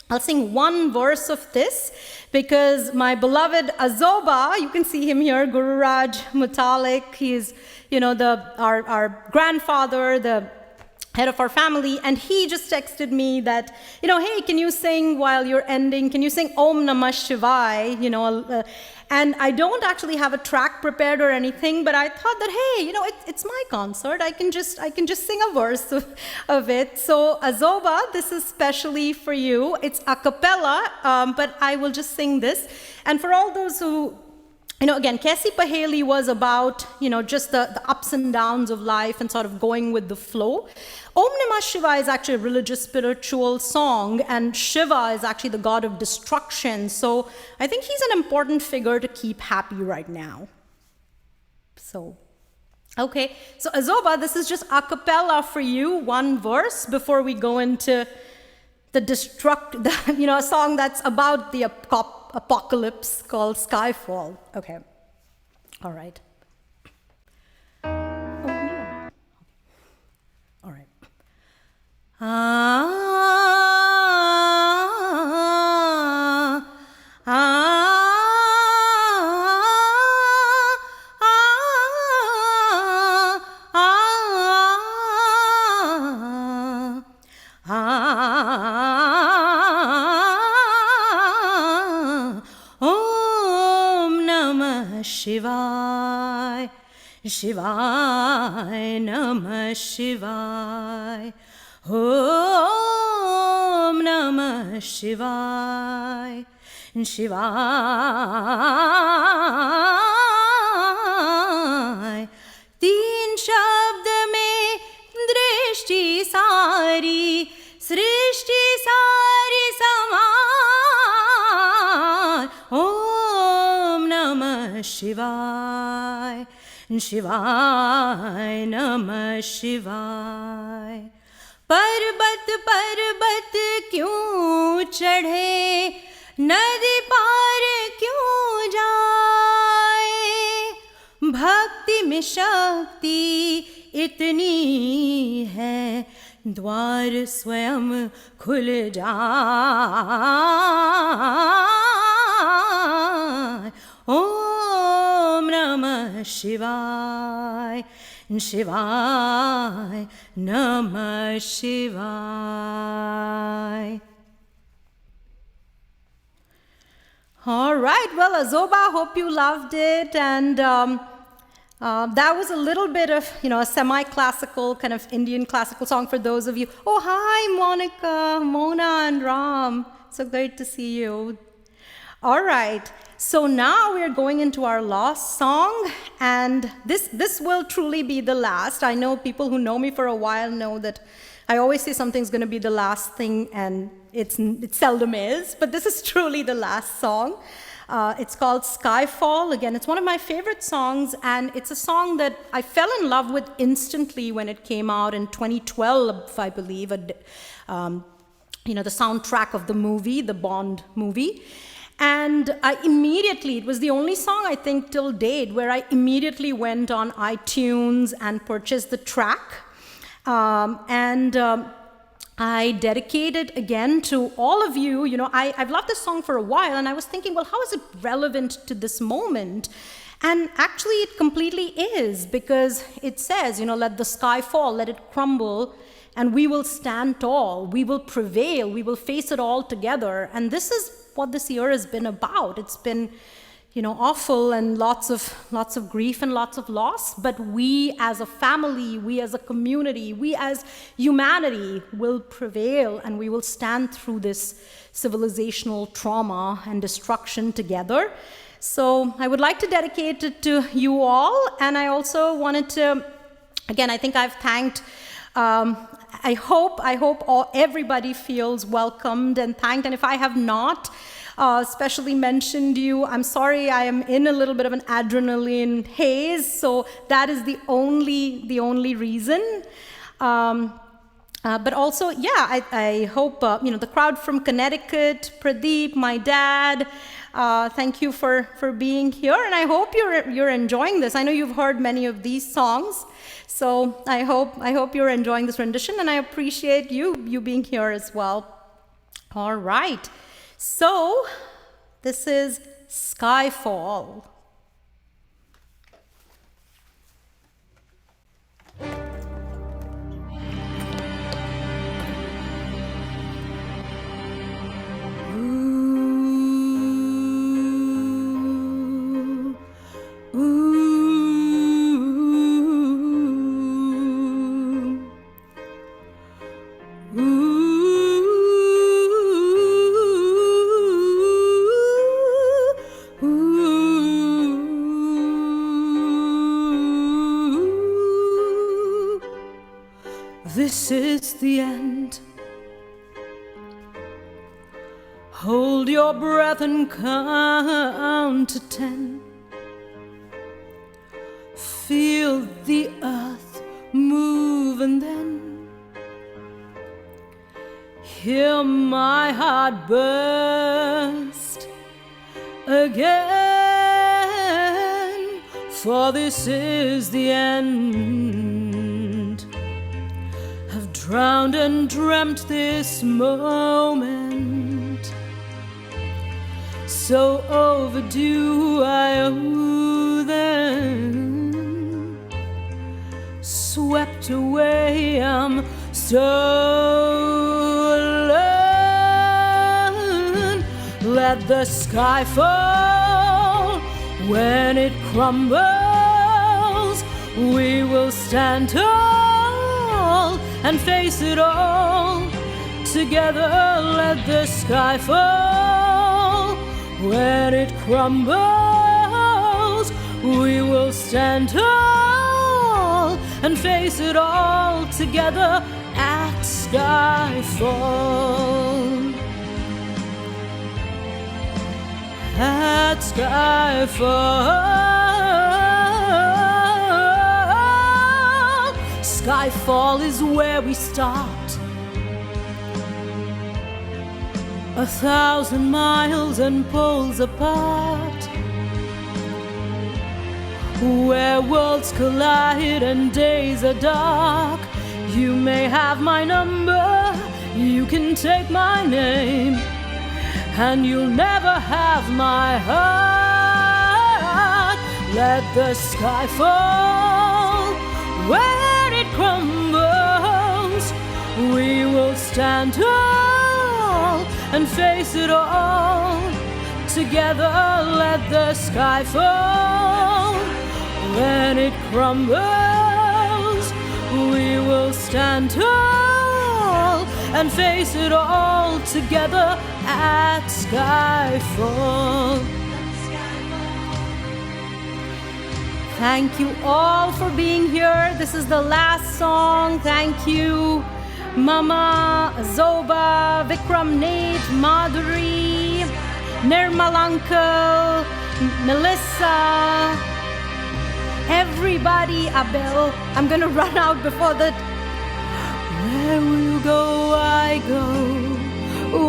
I'll sing one verse of this because my beloved Azoba, you can see him here, Guru Raj Mutalik, he's, our grandfather, the head of our family, and he just texted me that, hey, can you sing while you're ending, can you sing Om Namah Shivaya, and I don't actually have a track prepared or anything, but I thought that, hey, it's my concert, I can just sing a verse of it. So Azoba, this is specially for you. It's a cappella, but I will just sing this. And for all those who, again, Kaisi Paheli was about, just the ups and downs of life and sort of going with the flow. Om Namah Shivaya is actually a religious spiritual song, and Shiva is actually the god of destruction. So I think he's an important figure to keep happy right now. So, okay. So Azoba, this is just a cappella for you, one verse before we go into a song that's about the apocalypse called Skyfall. Okay. All right. All right. Shivaya, Shivaya Namah Shivaya, Om Namah Shivaya, Shivaya. तीन शब्द में दृष्टि सारी, सृष्टि सारी समाय, ओम नमः शिवाय, शिवाय नमः शिवाय। पर्वत पर्वत क्यों चढ़े, नदी पार क्यों जाए, भक्ति में शक्ति इतनी है, द्वार स्वयं खुल जाए। ओम नमः शिवाय, शिवाय नमः शिवाय। All right, well, Azoba, hope you loved it, and that was a little bit of, a semi-classical, kind of Indian classical song for those of you. Oh, hi, Monica, Mona, and Ram. So great to see you. All right, so now we're going into our last song, and this will truly be the last. I know people who know me for a while know that I always say something's going to be the last thing, and it seldom is, but this is truly the last song. It's called Skyfall. Again, it's one of my favorite songs, and it's a song that I fell in love with instantly when it came out in 2012, I believe, the soundtrack of the movie, the Bond movie. And it was the only song, I think, till date, where I immediately went on iTunes and purchased the track. I dedicate it again to all of you. I've loved this song for a while, and I was thinking, well, how is it relevant to this moment? And actually, it completely is, because it says, let the sky fall, let it crumble, and we will stand tall, we will prevail, we will face it all together. And this is what this year has been about. It's been, awful, and lots of grief and lots of loss, but we as a family, we as a community, we as humanity will prevail, and we will stand through this civilizational trauma and destruction together. So I would like to dedicate it to you all, and I also wanted to, again, I think I've thanked, I hope everybody feels welcomed and thanked, and if I have not, especially mentioned you. I'm sorry, I am in a little bit of an adrenaline haze, so that is the only reason. But also, yeah, I hope, the crowd from Connecticut, Pradeep, my dad, thank you for being here, and I hope you're enjoying this. I know you've heard many of these songs, so I hope you're enjoying this rendition, and I appreciate you being here as well. All right, so this is Skyfall. This is the end. Hold your breath and count to 10. Feel the earth move and then hear my heart burst again. For this is the end. I've drowned and dreamt this moment, so overdue I owe them. Swept away, I'm so alone. Let the sky fall. When it crumbles, we will stand tall and face it all together. Let the sky fall. When it crumbles, we will stand tall and face it all together at skyfall. At skyfall. Skyfall is where we start. 1,000 miles and poles apart, where worlds collide and days are dark. You may have my number, you can take my name, and you'll never have my heart. Let the sky fall. When it crumbles, we will stand tall and face it all together. Let the sky fall. When it crumbles, we will stand tall and face it all together at skyfall. Thank you all for being here. This is the last song. Thank you, Mama, Zoba, Vikram, Nate, Madhuri, Nirmal Uncle, Melissa, everybody, Abel. I'm gonna run out before that. Where you go, I go.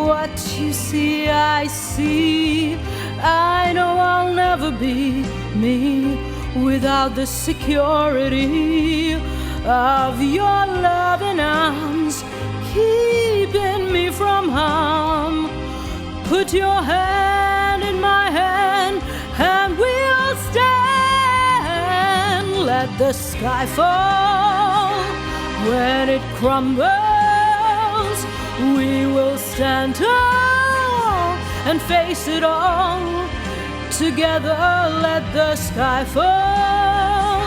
What you see, I see. I know I'll never be me without the security of your loving arms, keeping me from harm. Put your hand in my hand and we'll stand. Let the sky fall. When it crumbles, we will stand tall and face it all together. Let the sky fall.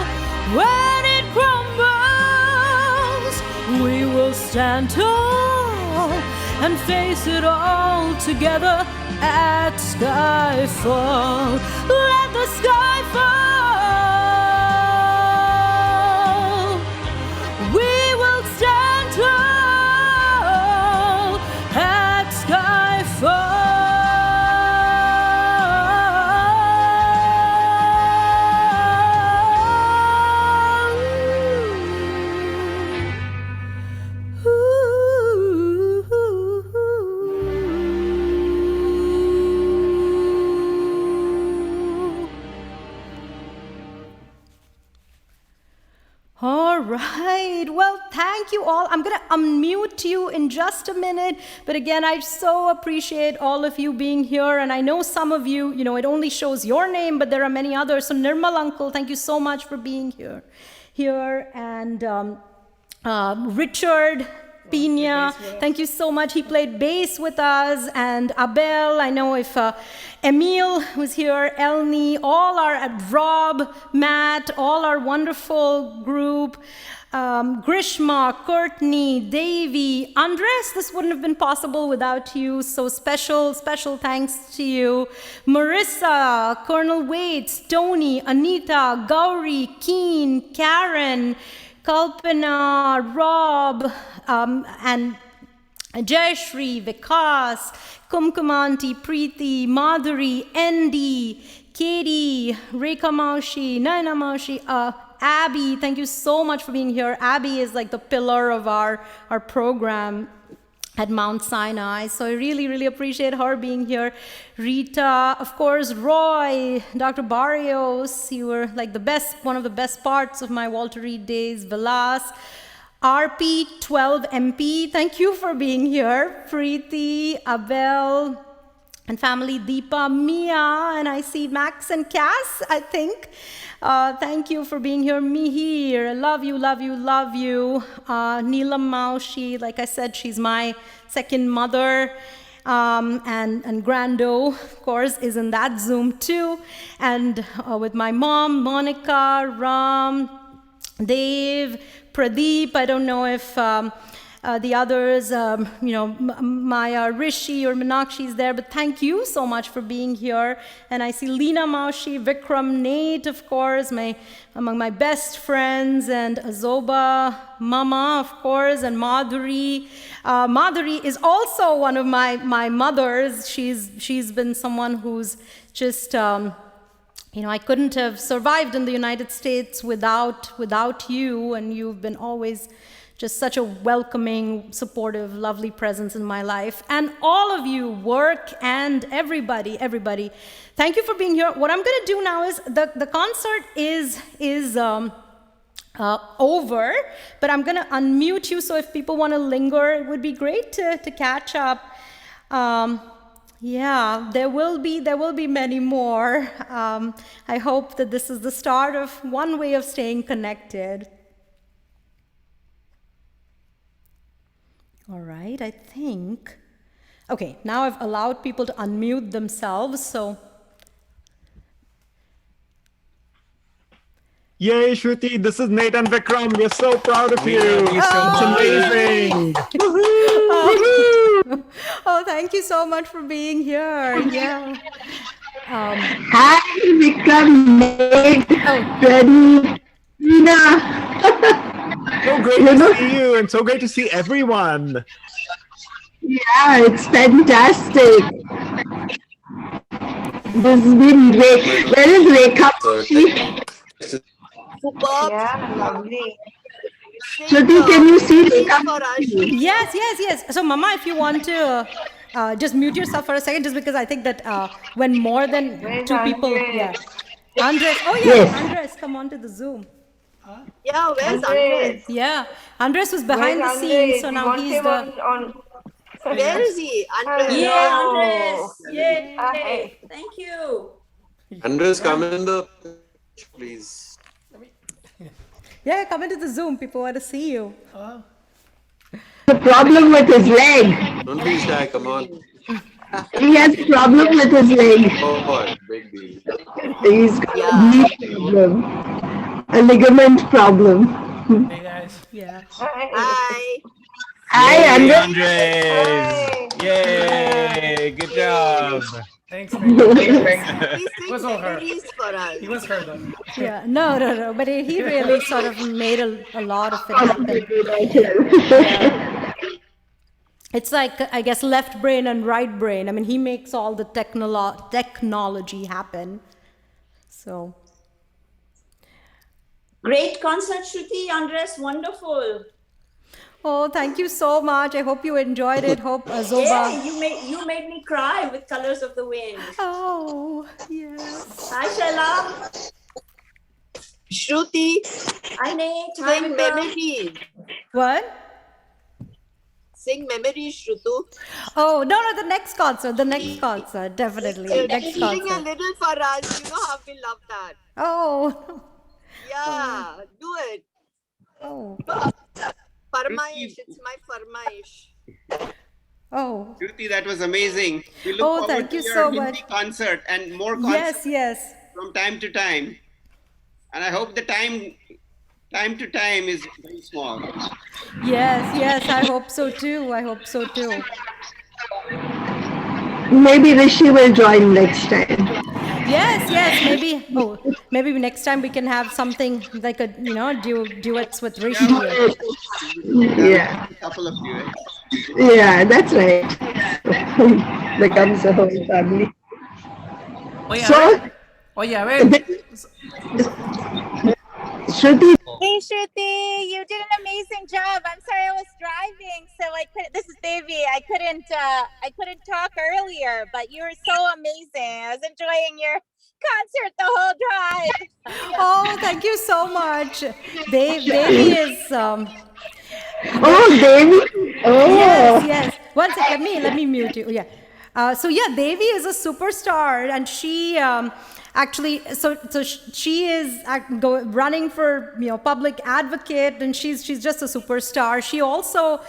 When it crumbles, we will stand tall and face it all together at skyfall. Let the sky fall. We will stand tall at skyfall. All right. Well, thank you all. I'm going to unmute you in just a minute. But again, I so appreciate all of you being here. And I know some of you, it only shows your name, but there are many others. So Nirmal Uncle, thank you so much for being here. And Richard Pina, thank you so much. He played bass with us. And Abel, I know if Emil was here, Elni, all our, Rob, Matt, all our wonderful group, Grishma, Courtney, Davy, Andres, this wouldn't have been possible without you. So special thanks to you. Marissa, Colonel Waits, Tony, Anita, Gauri, Keen, Karen, Kalpana, Rob, and Jayashri, Vikas, Kumkumanti, Preeti, Madhuri, Andy, Katie, Rekha Maushi, Naina Maushi, Abby, thank you so much for being here. Abby is like the pillar of our program at Mount Sinai. So I really, really appreciate her being here. Rita, of course, Roy, Dr. Barrios, you were like one of the best parts of my Walter Reed days. Vilas, RP12MP, thank you for being here. Preeti, Abel, and family, Deepa, Mia, and I see Max and Cass, I think. Thank you for being here. Mihir, love you, love you, love you. Neelam Maushi, like I said, she's my second mother. And Grando, of course, is in that Zoom too. And with my mom, Monica, Ram, Dave, Pradeep, I don't know if the others, Maya, Rishi or Meenakshi is there, but thank you so much for being here. And I see Leena Maushi, Vikram, Nate, of course, among my best friends, and Azoba, Mama, of course, and Madhuri. Madhuri is also one of my mothers. She's been someone who's just, I couldn't have survived in the United States without you, and you've been always just such a welcoming, supportive, lovely presence in my life. And all of you, work and everybody, thank you for being here. What I'm going to do now is, the concert is over, but I'm going to unmute you, so if people want to linger, it would be great to catch up. Yeah, there will be many more. I hope that this is the start of one way of staying connected. All right, I think. Okay, now I've allowed people to unmute themselves, so. Yay, Shruti, this is Nate and Vikram. We're so proud of you. It's amazing. Oh, thank you so much for being here. Yeah. Hi, Vikram, Nate, Freddie, Tina. So great to see you, and so great to see everyone. Yeah, it's fantastic. This has been great. Where is Rekha? Superb. Yeah, lovely. Shruti, can you see Rekha? Yes. So, Mama, if you want to just mute yourself for a second, just because I think that when more than two people, yeah. Andres, Andres, come on to the Zoom. Yeah, where's Andres? Yeah, Andres was behind the scenes, so now he's the. Where is he? Andres. Yeah, Andres. Yay. Thank you. Andres, come in the please. Yeah, come into the Zoom. People want to see you. The problem with his leg. Don't be shy, come on. He has a problem with his leg. Oh boy, big deal. He's got a knee problem. A ligament problem. Hey guys. Yeah. Hi. Hi, Andres. Andres. Yay, good job. Thanks, He was all her. sings for us. He was her though. Yeah, no, but he really sort of made a lot of it happen. Yeah. It's like, I guess, left brain and right brain. I mean, he makes all the technology happen. So. Great concert, Shruti, Andres, wonderful. Oh, thank you so much. I hope you enjoyed it. Hope Zoba. Yeah, you made me cry with Colors of the Wind. Oh, yes. Hi, Shaila. Shruti, Hi, Nate. Hi, Sing Vikram. Memories. What? Sing Memories, Shrutu. Oh, no, the next concert. The next concert. Definitely. Next Sing a concert. little for us. You know how we love that. Oh. Yeah, do it. Oh. Farmaish. It's my farmaish. Oh. Shruti, that was amazing. We look Oh, forward thank to you your so Hindi much. concert and more Yes, concerts yes. from time to time. And I hope the time to time is very small. Yes, yes. I hope so too. I hope so too. Maybe Rishi will join next time. Yes, yes. Maybe next time we can have something like a duets with Rishi. Yeah, A couple of you, right? yeah, that's right. Becomes a whole family. Oye, a So, ver. Oye, a ver. Shruti, Hey Shruti, you did an amazing job. I'm sorry I was driving, so I couldn't. This is Devi. I couldn't talk earlier, but you were so amazing. I was enjoying your concert the whole drive. Oh, thank you so much. Devi is oh, Devi, oh, yes, yes. One sec. Let me mute you. Yeah. So yeah, Devi is a superstar, and she actually she is running for public advocate, and she's just a superstar. She also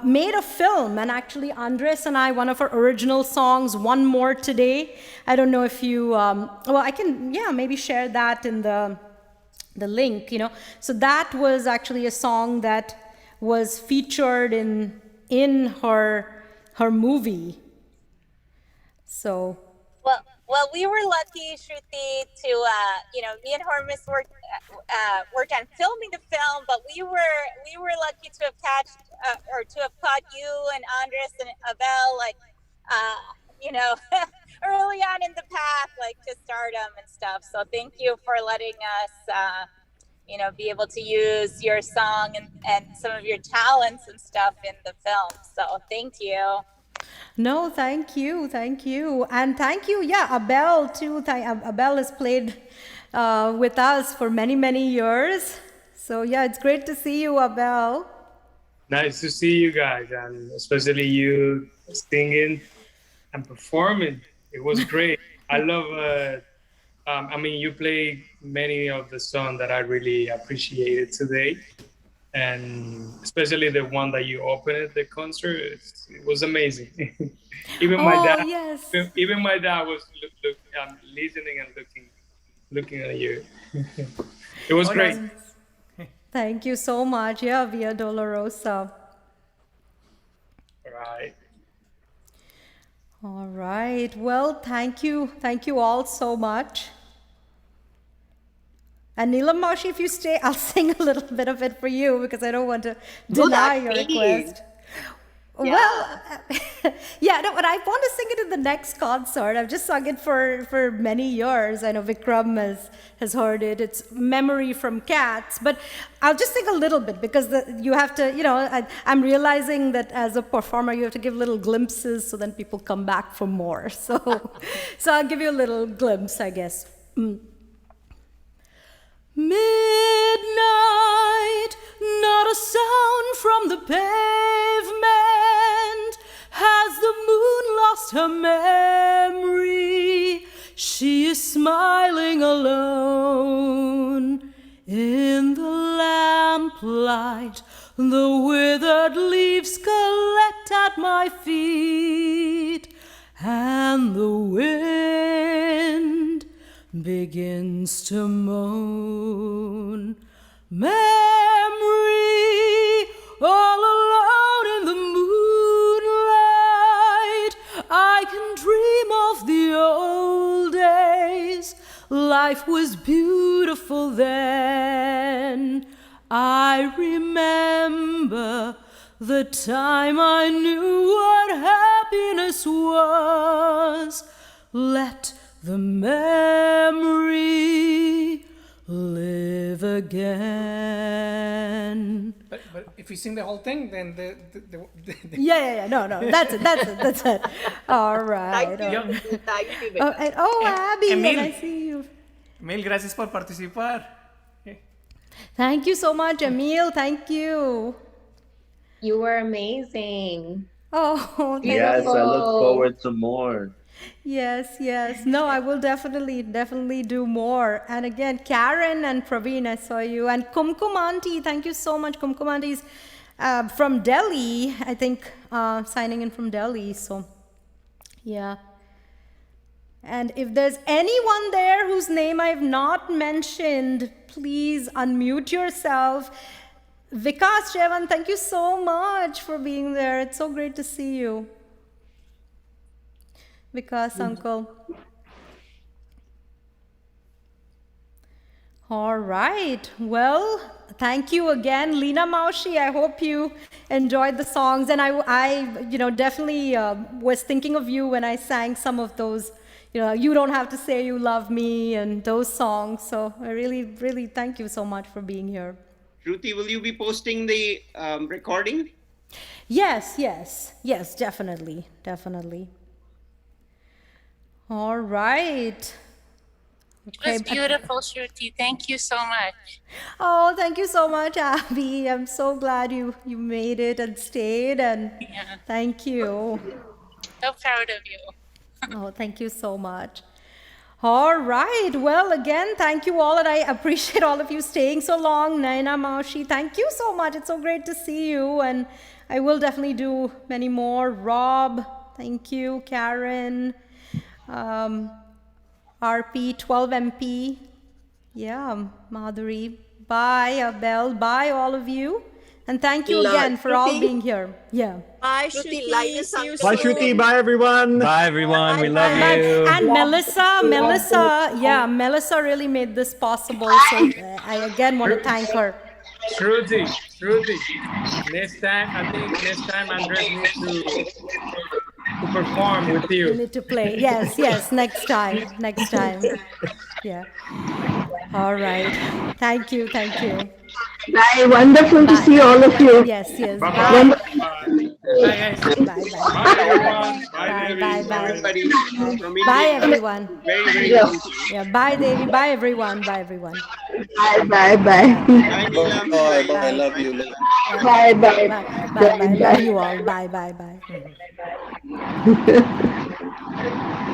made a film, and actually Andres and I, one of her original songs, "One More Today." I don't know if you well, I can maybe share that in the link. So that was actually a song that was featured in her movie. So Well, we were lucky, Shruti, to me and Hormus worked on filming the film, but we were lucky to have caught you and Andres and Abel early on in the path, like to stardom and stuff. So thank you for letting us be able to use your song and some of your talents and stuff in the film. So thank you. no, thank you, and thank you, Abel too. Abel has played with us for many years. So it's great to see you, Abel. Nice to see you guys, and especially you singing and performing. It was great. I love. You played many of the songs that I really appreciated today, and especially the one that you opened the concert. It was amazing. Even my dad. Yes. Even my dad was listening and looking at you. It was great. Thank you so much. Via Dolorosa. All right. Well, thank you all so much. And Neelam Maushi, if you stay, I'll sing a little bit of it for you because I don't want to deny your request. Yeah. Well, but I want to sing it in the next concert. I've just sung it for many years. I know Vikram has heard it. It's Memory from Cats. But I'll just sing a little bit because you have to, I'm realizing that as a performer, you have to give little glimpses so then people come back for more. So I'll give you a little glimpse, I guess. Midnight, not a sound from the pavement. Has the moon lost her memory? She is smiling alone in the lamplight. The withered leaves collect at my feet, and the wind begins to moan. Memory, all alone in the moonlight, I can dream of the old days. Life was beautiful then. I remember the time I knew what happiness was. Let the memory live again. But if you sing the whole thing, then the No, that's it. All right. Thank you. Abby, Emil. I see you. Mil gracias por participar. Thank you so much, Emil. Thank you. You were amazing. Oh, thank Yes, I look Beautiful. forward to more. Yes, yes. No, I will definitely do more. And again, Karen and Praveen, I saw you. And Kumkum Auntie, thank you so much. Kumkum Auntie is from Delhi, I think, signing in from Delhi. So, yeah. And if there's anyone there whose name I've not mentioned, please unmute yourself. Vikas Chevan, thank you so much for being there. It's so great to see you. Vikas, uncle. All right. Well, thank you again, Leena Maushi. I hope you enjoyed the songs. And I definitely was thinking of you when I sang some of those, You Don't Have to Say You Love Me and those songs. So I really thank you so much for being here. Shruti, will you be posting the recording? Yes, definitely. All right. It was beautiful, Shruti. Thank you so much. Oh, thank you so much, Abby. I'm so glad you made it and stayed, and thank you. So proud of you. Oh, thank you so much. All right. Well, again, thank you all, and I appreciate all of you staying so long. Naina Maushi, thank you so much. It's so great to see you, and I will definitely do many more. Rob, thank you. Karen, RP, 12MP. Yeah, Madhuri. Bye, Abel. Bye, all of you. And thank you again for all being here. Yeah. Bye, Shruti, Shruti. light us See you up. Bye, soon. Shruti. Bye, everyone. Bye, everyone. We love Bye. you. And Melissa really made this possible. So I again want to thank her. Shruti, next time Andres needs to perform with you. You need to play. Yes, next time. Yeah. All right. Thank you. Bye. Wonderful to see all of you. Yes. Bye. Bye. Bye, everyone. Bye. Everybody from India. Bye, everyone. Very, very Yes. close. Yeah. Bye, Devi. Bye, everyone. Bye. Bye, Neelam. Bye. Love you. Bye. Bye. Love you all. Bye.